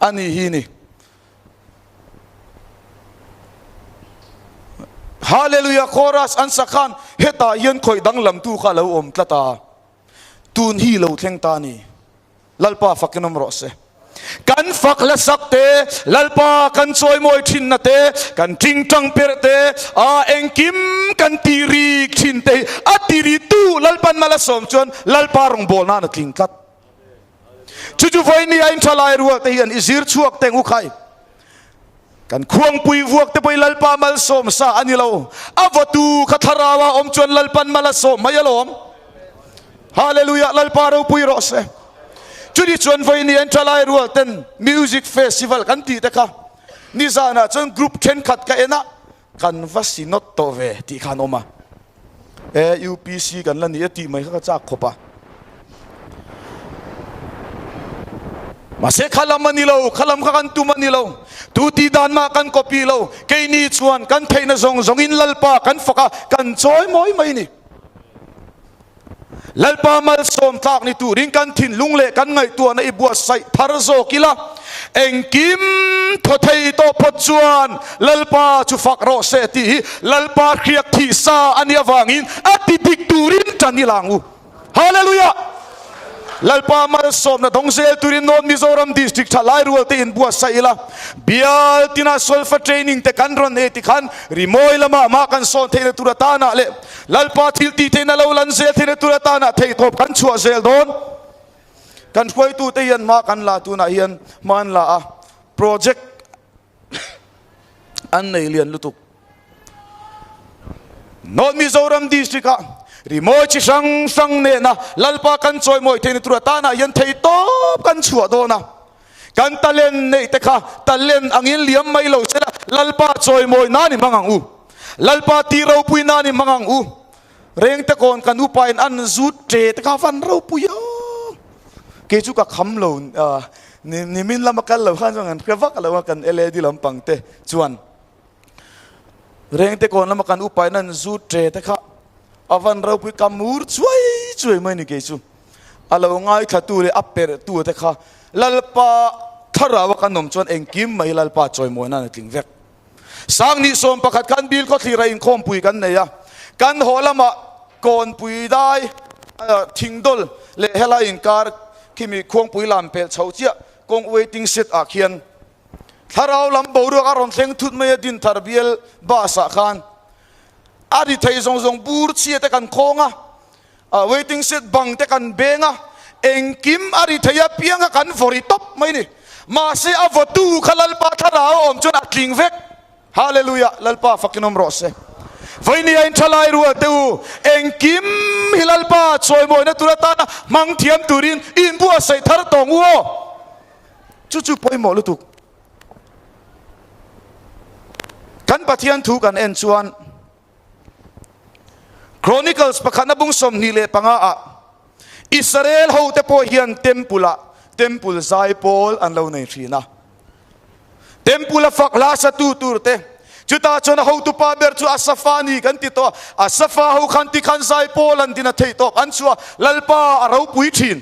อันนี้ฮีนี่ฮาเลลูยาโคราสอันสักคันเฮตายันคอยดังลำตูข้าเลวอมตลาตาตูนฮีเลวเทงตานีลัลปาฟักนมรอเซกันฟักละสักเตลัลปากันซอยมวยชินนะเตกันจิงจังเปรเตเอ็งกิมกันตีรีชินเตตีรีตูลัลปันมาละสมจวนลัลปารองบอลนั่นกลิ้งกัดจู่ๆไฟนี่อินทลายรัวเตียนอิซิร์ชวกเตงอุคัยกันควงปุยวัวเตไปลัลปามาละสมซาอันนี้เราอวตูขัทราวาอมจวนลัลปันมาละสมไม่ยลอมฮาเลลูยาลัลปาเราปุยรอเซจุดที่ชวนไฟนี่อันทลายรัวเต้นมิวสิกเฟสติวัลกันตีเตค่ะนี่ซานะจนกรุ๊ปเช่นขัดกันนะกันวัสินอตโตเวที่ขานอมาUPC กันแล้วนี่ตีไม่เขาจะขบะมาเสกขลัมมันนี่เราขลัมกันตุมันนี่เราตูตีดานมากันกปีเราแค่นี้ชวนกันเทนซงอินลัลปากันฟักกันจอยมอยไม่นี่ลัลปามัลสมตากนี่ตูริงกันทินลุงเล่กันไงตัวในบัวใส่ทารโซกิลาเอ็งกิมทอเทยโตพจวนลัลปาจุฟักโรเซตีลัลปาเขียกที่ซาอันยาวางินอติดิกตูรินจันนิลังอูฮาเลลูยาลัลปามัลสมนะดงเซลตูรินโนมิโซรัมดิสตริกทลายรัวเตอินบัวใส่ละเบียลตินาโซลฟาเทรนิงเตกันรอนเอติคันริโมยละมากันโซนเทนตุระตานะเลลัลปาทิลตีเทนลาวลันเซลเทนตุระตานะเทยทบกันชัวเซลโดนกันช่วยตูเตียนมากันลาตูนาเฮียนมันลาโปรเจกต์อันในเรียนลุตุกโนมิโซรัมดิสตริกรีโมชิสังเนนะลัลปากันซอยมวยเทนิตรุตานะยันเทยโตกันชัวโดนะ กันตะเลนในแต่ค่ะตะเลนอังอินเลี้ยมไม่เหลาเสละลัลปาจอยมอยนานี่มังอังอูลัลปาตีเราปุยนานี่มังอังอูเร่งตะโกนกันอุปายอันจุดเจตะค่ะฟันเราปุยเกจุกะคำเหลานี่มินลำกันเหลาขันจังงันกระวักเหลากันเอเลดีลำปังเตจวนเร่งตะโกนลำกันอุปายนั้นจุดเจตะค่ะอวันเราปุยกำมูร์ช่วยไม่นี่เกจูอะไรง่ายขัดตัวเลยอัปเปรตัวตะค่ะลัลปาทาราวกันนมจวนเองกิมไม่ลัลปาจอยมวยนั่นถึงเวกสังนิสมประคัดกันบิลก็ที่ไรอินคอมปุยกันเนี่ยกันหัวละมาก่อนปุยได้ทิ้งดลเละเฮลาอินการที่มีควงปุยลำเปิดเฉาเจียกงเวทิงเซตอาเคียนถ้าเราลำบากเรื่องอารมณ์เซ็งทุดไม่ดินทาร์เบียลบาสักขันอดีตไทยทรงบูร์เชียแต่กันโค้งเวทิงเซตบังแต่กันเบงเองกิมอดีตไทยเพียงกันฟอริตบไม่นี่มาเสียวัตถุขลัลปาทาราวอมจนอัดลิงเวกฮาเลลูยาลัลปาฟักนมรอเซวันนี้อินทลายรัวเตวเองกิมฮิลัลปาช่วยมวยนัตุรตานะมังเทียมตุรินอินบัวใส่ทาร์ตองวัวจู่ๆปล่อยหมอลุตุกกันปะเทียนถูกันเอ็นชวนChronicles ประคันบุงสมนิเลปังอาอิสราเอลเขาเตปเฮียนเต็มปุลไซโปลอันเราในทีนะเต็มปุลฟักลาสตูตูร์เตจุดตาชนเขาตุปาเบอร์จูอัสฟานีกันติโตอัสฟาเขาขันติขันไซโปลอันดินาเทโตอันชัวลัลปาเราปุยทิน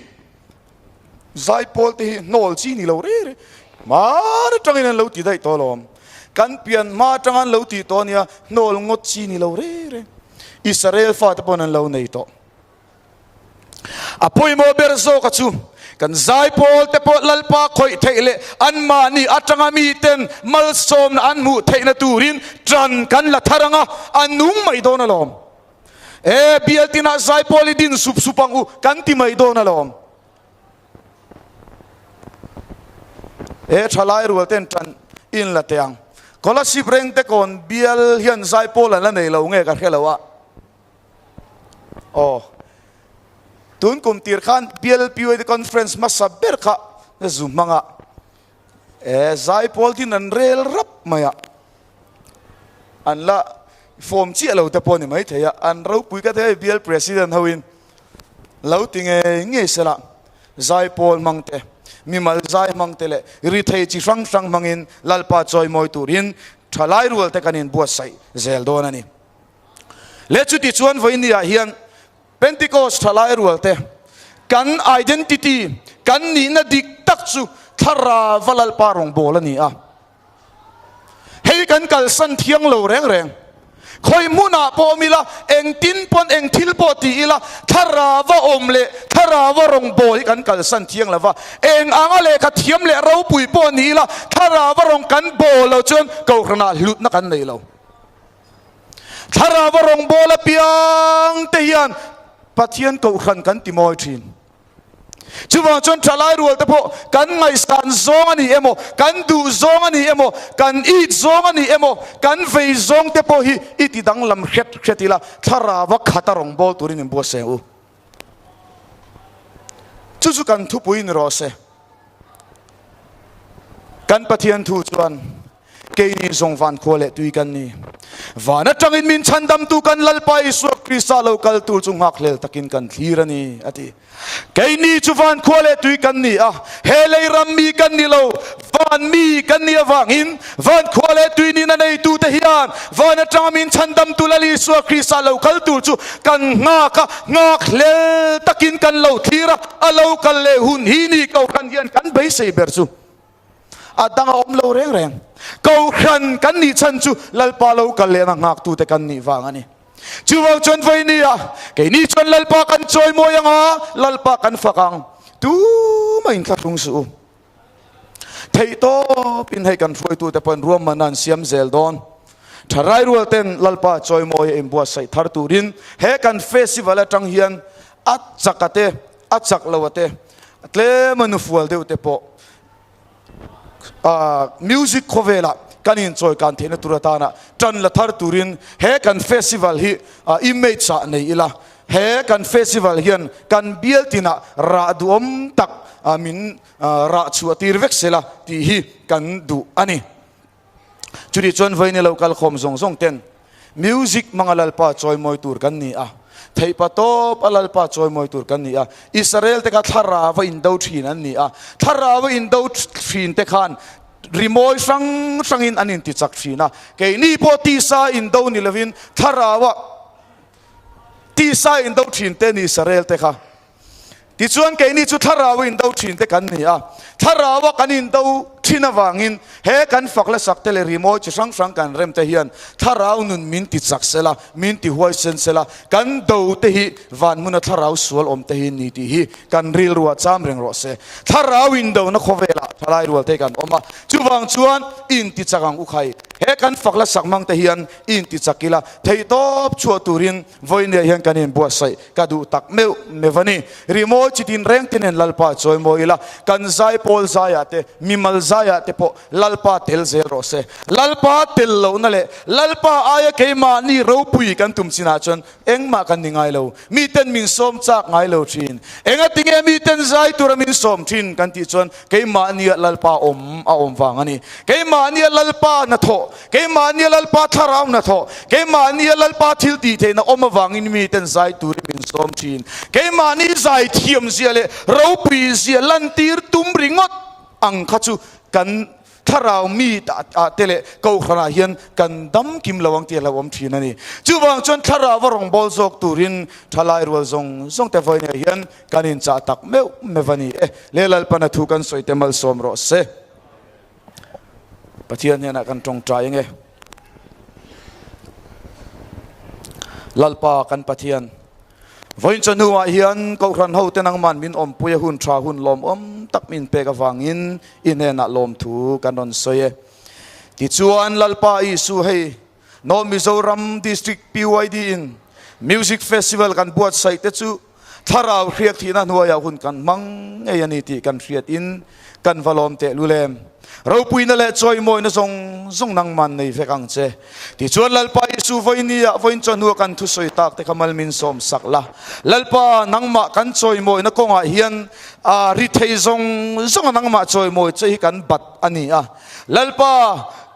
ไซโปลที่โนลจีนี่เราเร่มาจังอินเราติได้ตัวลมกันเปลี่ยนมาจังอันเราติตัวเนี่ยโนลงดจีนี่เราเร่อิสราเอลฟาตปนันเราในโตอพอยโมเบอร์โซกัจูกันไซโพลเตปลัลปาคอยเทเลอันมานี่อัจฉริมีเต็นมัลสมอันมูเทนตูรินจันกันละทารังอันนุ่งไม่โดนลมเบียตินาไซโพลิดินสุปังอูกันที่ไม่โดนลมทลายรัวเต็นจันอินละเตียงก็ละสิบเร่งแต่ก่อนเบียลเฮียนไซโพลแล้วในเราเงี้ยกันแค่ละวะโอ้ตุนกุมตีร์ขันเบียลพิวเดคอนเฟรนซ์มาสับเบิร์กะซุมมังะไซโพลที่นั่นเรลรับมาอะอันละฟอร์มเชี่ยเราแต่พอนี่ไม่เทียอันเราปุยกันเทียเบียลประธานฮาวินเราติงเงี้ยเสละไซโพลมังเตมีมัลไซมังเตเลรีเทจิฟังมังอินลัลปาจอยมอยตูรินทลายรัวแต่กันอินบัวไซเซลโดนันนี่เลจุติชวนไว้นี่เฮียนPentecost ทลายรัวเตกัน identity กันนี่น่ะดิกตักซูทาราวลัลปารองโบลนี่ให้กันกัลสันเทียงโลแรงคอยมุนาปอมิละเองตินปนเองทิลปอตีละทาราวอมเลทาราวรองโบให้กันกัลสันเทียงละว่าเองอ่างเลขัดเทียมเลเราปุยปอนี่ละทาราวรองกันโบเราจนเก่าขนาดหลุดนักกันในเราทาราวรองโบละเปียงเตียนปะเทียนกูขันกันติมอยทินจู่ว่าจนทลายรัวแต่พอกันไงสันซองอันนี้เอโมกันดูซองอันนี้เอโมกันอีดซองอันนี้เอโมกันเฟยซองแต่พอฮีอีติดังลำเข็ดละทาราวักขัดรองบอลตัวนี้บัวเซอูจู่กันทุบวินรอเซกันปะเทียนทูจวนเกยนี่ทรงฟันโคเลตุยกันนี่วานะจังอินมินชันดำตุกันลัลปายสุคริสตาโลกัลตูจุงหักเลลตักินกันทีระนี่อธิเกยนี่จุฟันโคเลตุยกันนี่เฮเลรัมมีกันนี่โลวันมีกันนี่วังอินวันโคเลตุยนี่นั่นไอตูเทียนวานะจังมินชันดำตุลลิสุคริสตาโลกัลตูจุกันงักเลลตักินกันโลทีระอโลกัลเลหุนฮีนี่เขากันเยียนกันไปเซเบอร์ซูดังอมโลแรงเขาขันกันนี่ฉันจูลัลปาเรากันเลยนะงักตูแต่กันนี่ฟังอันนี้จูว่าจนไฟนี่แกนี่จนลัลปากันจอยโมยังลัลปากันฟังตูไม่อินทรุงสูเทยโตปินให้กันไฟตูแต่เป็นรวมมันนั่นเสียมเซลดอนทารายรัวเต้นลัลปาจอยโมยเอ็มบัวใส่ทาร์ตูรินเฮกันเฟสติวัลจังเฮียนอัดจักเตอัดจักลาวเตเตลมันฟัวเดวเตปมิวสิกโคเวล่ากันอินจอยกันเทนตุรตานะจันละทาร์ตูรินเฮกันเฟสติวัลฮีอิมเมจในอิละ he kan festival hian kan bial tina ra duom tak amin ra chuatir vek sela ti hi kan du ani churi chon voini local khom zong zong ten music mangalalpa choi moi tur kan ni a thei patop alalpa choi moi tur kan ni a Israel te ka thara wa in do thin an ni a thara wa in do thin te khan rimoi sang in anin ti chak thina ke ni po ti sa in do ni lovin thara wa ti sa in do thin te ni Israel te kha ti chuan ke ni chu thara wa in do thin te kan ni a thara wa kan in do thina wangin he kan fakla sakte le rimoi chi sang kan rem te hian tharau nun min ti chak sela min ti huai sen sela kan do te hi van mun tharau sual om te hi ni ti hi kan ril ruwa cham reng ro se tharau in do na khovela thalai rual te kan oma chuwang chuan in ti chakang u khai he kan fakla sakmang te hian in ti chakila thei top chu turin voine hian kanin bua sai ka du tak meu mevani rimoi chi tin reng tinen lalpa choi moila kan zai pol zaya te mimal zaya te po lalpa tel zero se lalpa tel lo na le lalpa aya ke ma ni ro pui kan tum sina chon eng ma kan ningai lo mi ten min som chak ngai lo thin enga tinge mi ten zai tur min som thin kan ti chon ke ma ni lalpa om a om wang ani ke ma ni lalpa na tho ke ma ni lalpa tharau na tho ke ma ni lalpa thil ti the na om wang in mi ten zai tur min som thin ke ma ni zai thiam zia le ro pui zia lan tir tum ringot ang khachu kan tharau mi ta tele ko khana hian kan dam kim lawang ti lawam thin ani chuwang chon thara warong bol zok turin thalai rual zong zong te voine hian kanin cha tak meu mevani lelal pana thu kan soite mal som ro se pathian hian kan tong trai nge lalpa kan pathian voin chanua hian ko ran ho tenang man min om puya hun tha hun lom om tak min pe ka wangin inena lom thu kanon soye ti chuan lalpa isu hei no Mizoram district PYD in music festival kan buat sai te chu tharau khriak thina nuaya hun kan mang e ani ti kan hriat in kan valom te lulem ro puina le choi moi na zong nang man nei vekang che ti chuan lalpa isu voinia voin chonu kan thu soi tak te kamal min som sakla lalpa nangma kan choi moi na konga hian a ri thei zong nangma choi moi che kan bat ani a lalpa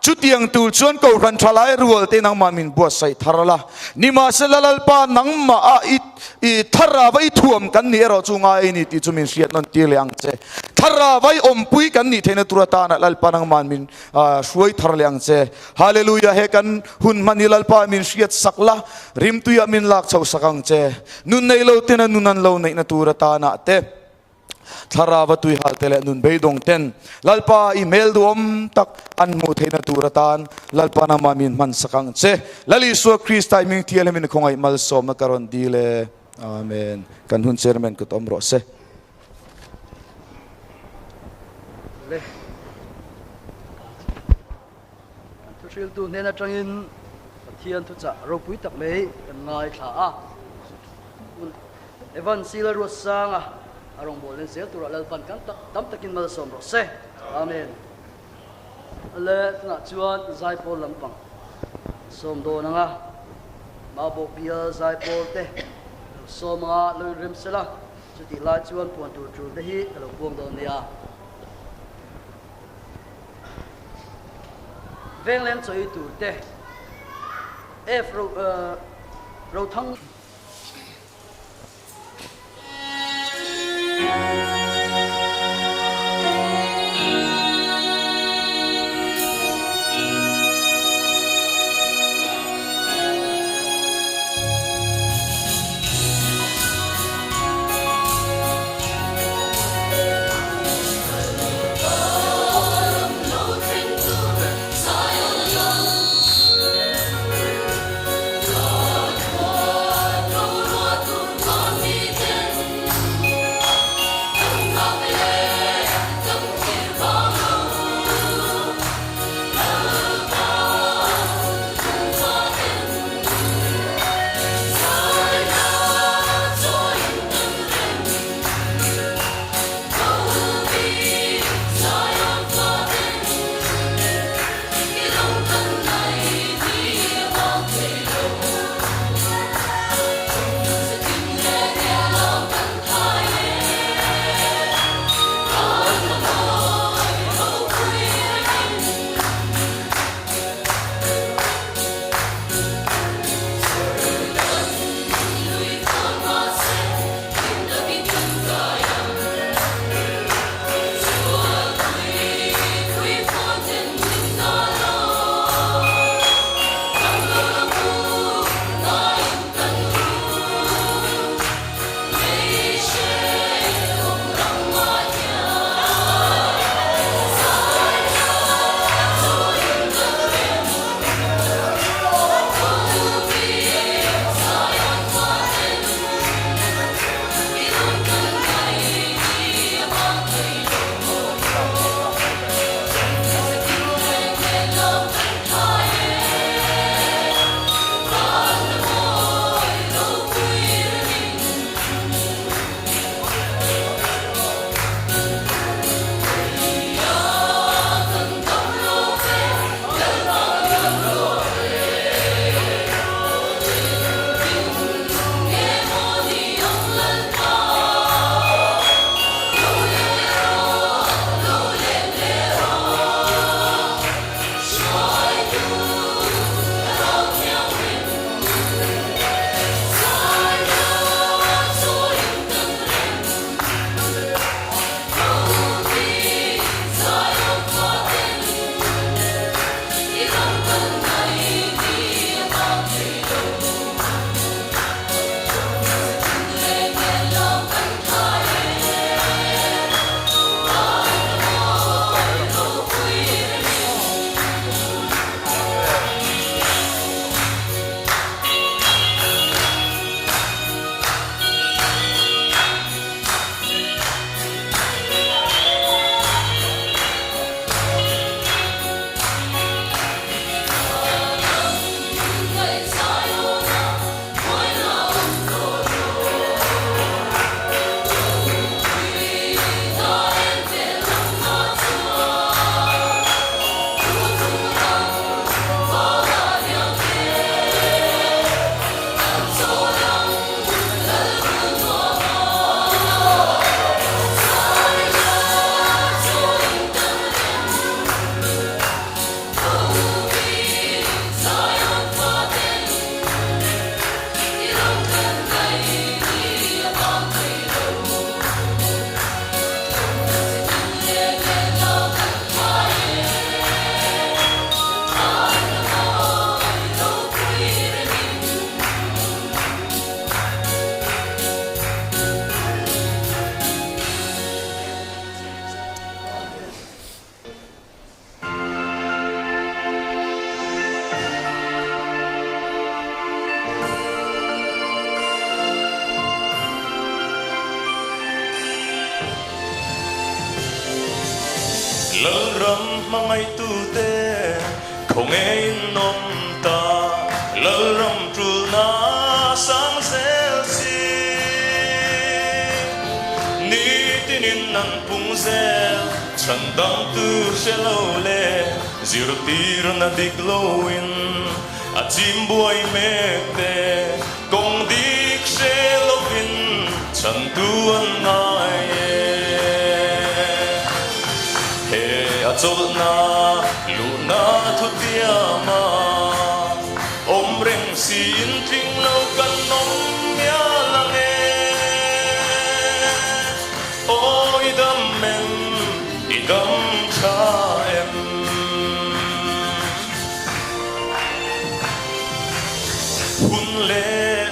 chutiang tu chuan ko ran thalai rual te nang ma min bua sai tharala nima selalpa nangma a i thara vai thuam kan ni ro chunga ni ti chumin riat non ti leang che thara vai om pui kan ni thena turata na lalpa nang man min suai thar leang che hallelujah he kan hun mani lalpa min riat sakla rim tu ya min lak chau sakang che nun nei lo tena nunan lo nei na turata na te tharawa tui hal tele nun beidong ten lalpa email duom tak anmu theina turatan lalpa na mamin man sakang che lali so Christ ming tiele min khongai mal som na karon dile amen kan hun chairman ko tomro se le tu thil tu nena tangin thian tu cha ro pui tak le kan ngai tha a evan sila rosanga arong bolen sel tu lalpan kan tam takin mal som ro se amen le na chuan zai pol lampang som do nanga ma bo pia zai pol te som nga lo rim sela chuti la chuan pon tu tu te hi lo buang do nia veng len choi tu te f ro thang God ram mangai tu te không in nom ta lal ram tru na sang zel si ni tinin nan pung zel chan dang tu se lo le zero tir na dik lo in a chim buai me te kong dik se lo in chan tu an ngai he a chol na lu na thu tia ma om reng sin ting lo kan nom ya lang e oi dam men I dam cha em hun le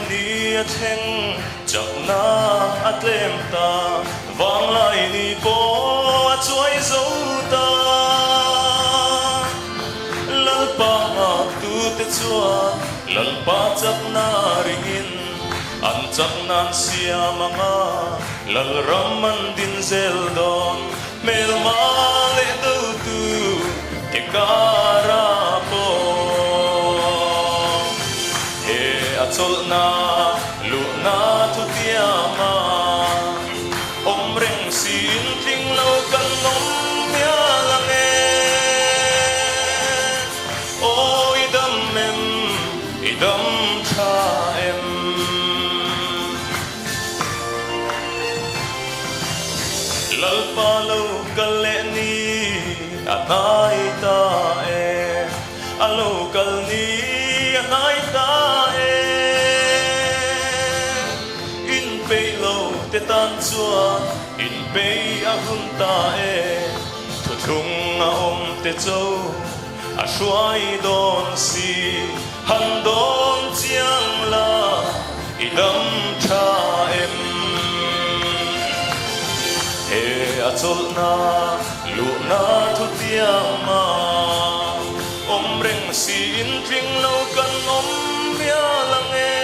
ni a theng chak na atlem ta wang lai ni po a chuai zo ta lal pa ma tu te chua lal pa chak na ringin an chak nan sia manga lal raman din zel don mel ma le do tu te kara po he a chol na lu na thu tia ma om reng sin ting lo kan nom ya lang e oi dam em I dam cha em lal pa lo kal le ni anai ta e alo kal ni anai ta e in pe lo te tan chua in pe a hun ta e thu thung a om te châu a shuai don si han don chiang la I dam cha em he a chol na lu na thu tia ma om reng sin tring lo kan om ya lang e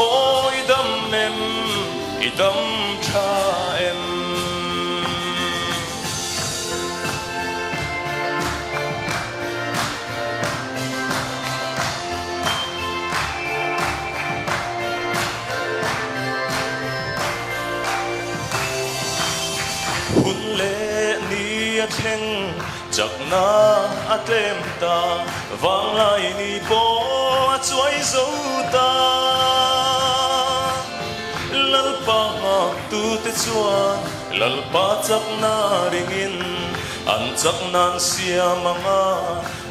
oi dam em I dam cha em hun le ni a theng chak na atlem ta wang lai ni po a chuai zo ta lal pa ma tu te chua lal pa chak na ringin an chak nan sia manga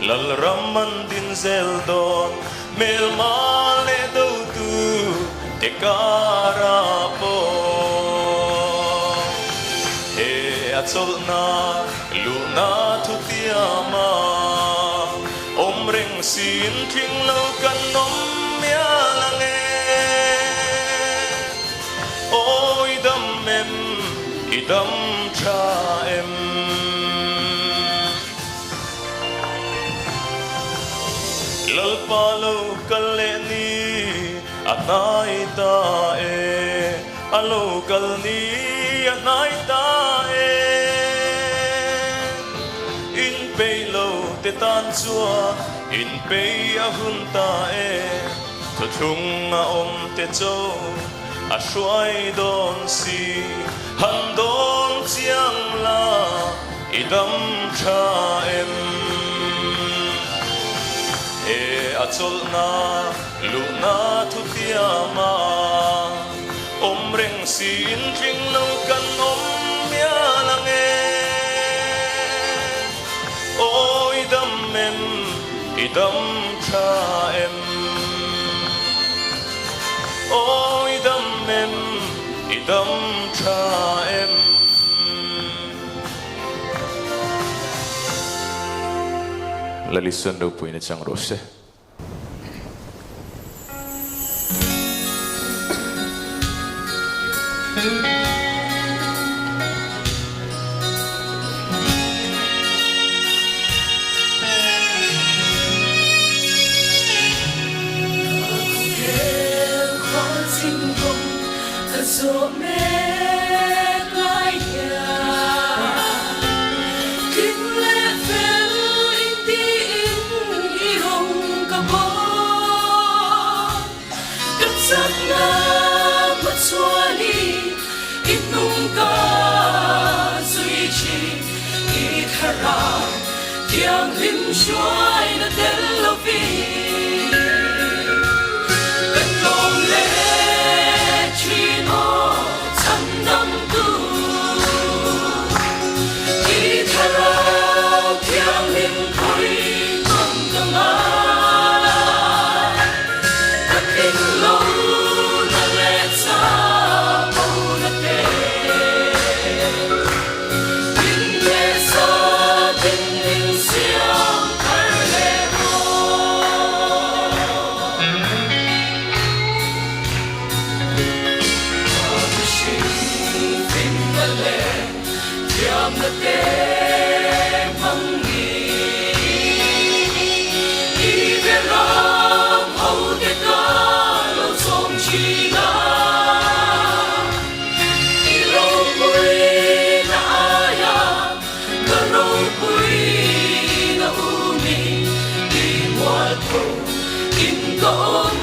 lal raman din zel don mel ma le do tu te kara po a chol na lu na thu tia ma om reng sin thing lo kan nom ya lang e oi dam em I dam cha em lal pa lo kal le ni anai ta e alo kal ni anai ta e in pe lo te tan chua in pe a hun ta e thu thung a om te châu a shuai don si han don chiang la I dam cha em e a chol na lu na thu tia ma om reng sin tring lo kan om ya lang e oi dam em I dam cha em oi dam em I dam cha em la listen do puine chang rose so mê lai nhà thiang lim xuôi nó tên lâu vì bên lòng lệ chi nó chân đâm tu đi theo thiang lim khôi không cần ai thật in lâu nó lệ xa màu nó tên in lệ xa tình in xiang thở lệ hô Tiam na te mangi I ve ram hau te ka lo som chi na I ro pui na aya na ro pui na umi I mual ko in don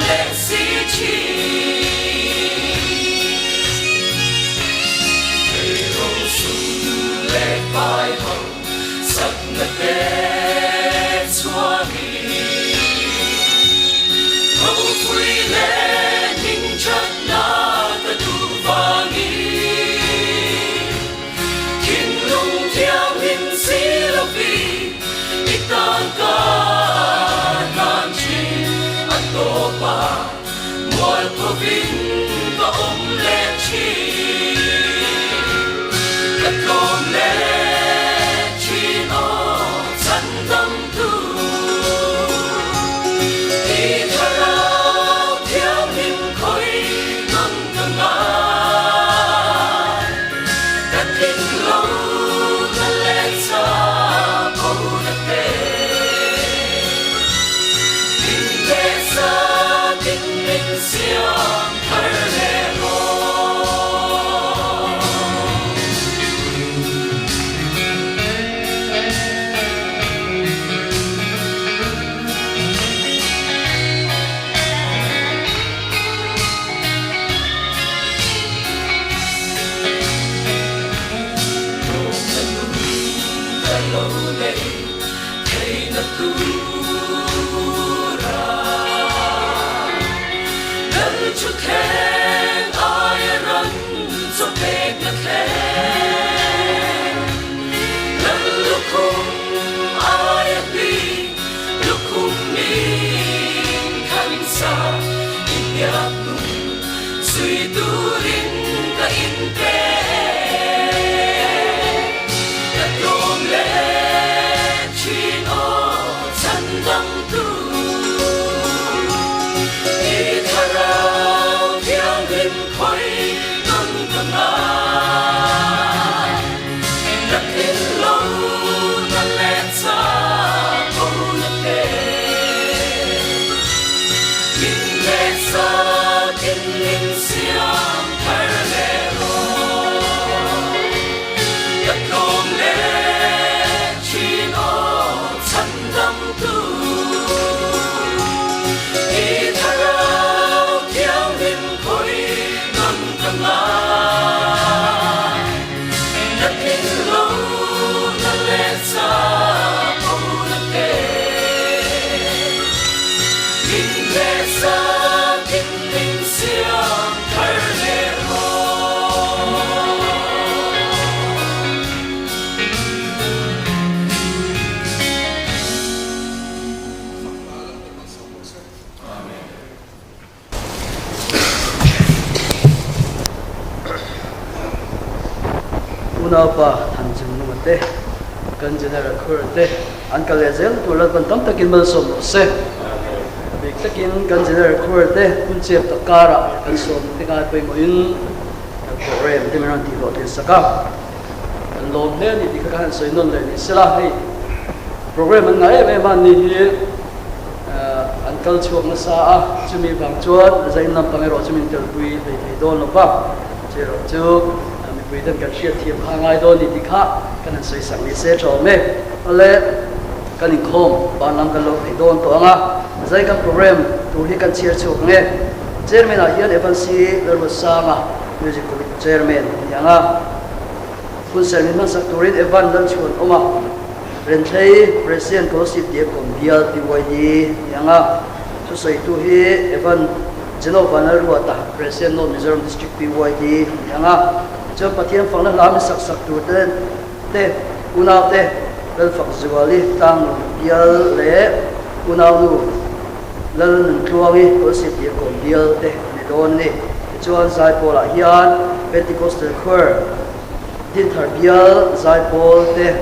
le si chi bài hồng sắc ngất tết xóa đi hậu quy lệ những chất na ta đủ vàng đi kinh lung theo hình sĩ lâu vì ít tan ca nan chi ăn tổ ba mọi thô vinh và ôm lệ chi đất con lệ chi nó chân tâm tu đi theo theo hình khối non cần ai đất hình lâu nó lên xa bầu đất tê tình lệ xa tình mình xiang thở lệ ngô lâu lệ thấy nó tu ra nâng chút khen ai rắn cho khen nó khen nâng lúc không ai đi lúc không mình khăn xa in nhạc tu suy tu đến cả in tê tâm tu đi theo thiang hình khói non cần ai đất in lâu nó lẹt xa bầu đất tê in lẹt xa in linh xiang thở lệ hô đất con lệ chi nó chân tâm tu Una pa than jing nu te kan jenera khur te an ka le zel tu la kan tam takin mal som se bik takin kan jenera khur te kun chep ta kara kan som te ka pe mo in program te meran ti lo te saka kan lom le ni ti ka han soi non le ni sela hei program an ngai me man ni hi an kal chuak na sa a chumi bang chuat zain nam pangero chumi tel pui le don lo pa che ro chu vì đơn cần chia thiệp hàng ngày đôi đi khác cái này xây sang đi xe cho mẹ ale cái này không bạn làm cái lối thì đôi tổ nga dây các program tu hi kan chia chụp nghe chairman là hiện evansi lor sang musical chairman yang a kun chairman man sak turin evan dan chuan oma ren thei president ko sip dia kom bial ti wai di yanga so sai tu hi evan general banner ruata president no Mizoram district PYD yanga cho pathian phangna lam sak sak tu te unaw te lal fak zuali tang bial le unaw nu lal nang tluangi ko sip dia kom bial te ni don ni chuan zai pola hian Pentecostal choir din thar bial zai pol te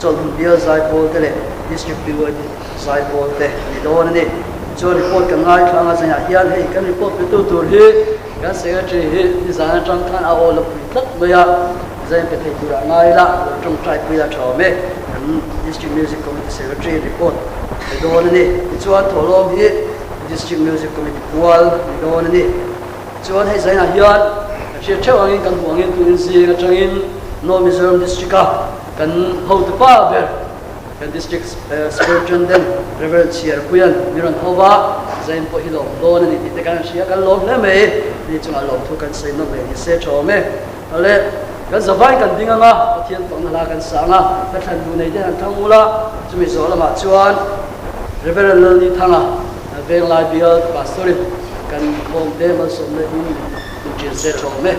chol bial zai pol te le district PYD zai pol te ni don ni cho report kan ngai thanga chanya hian hei kan report pe tu tur hi kan secretary hi design tang khan a all of tlat maya zain pe thei tura ngai la trong trai pi la thome kan district music committee secretary report pe don ni chuan tholom hi district music committee wal ni don ni chuan hei zain a hian che thewangin kan huangin tuin si ka changin no Mizoram district ka kan ho tu pa ber kan district spiritual den reverend siar puyan miron hova zain po hilo lo ni ti kan sia kan lo le me ni chunga lo thu kan sei no me ni se chome ale kan zawai kan dinga nga pathian pang hala kan sa nga ka than du nei den thang ula chumi zo lama chuan reverend lo ni thanga veng lai bial pastor kan khom de ma som le ni chi se chome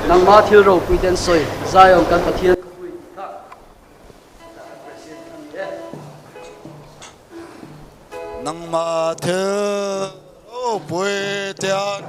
nang ma thil ro pui ten soi zayong kan pathian pui tha nang ma the o pui tian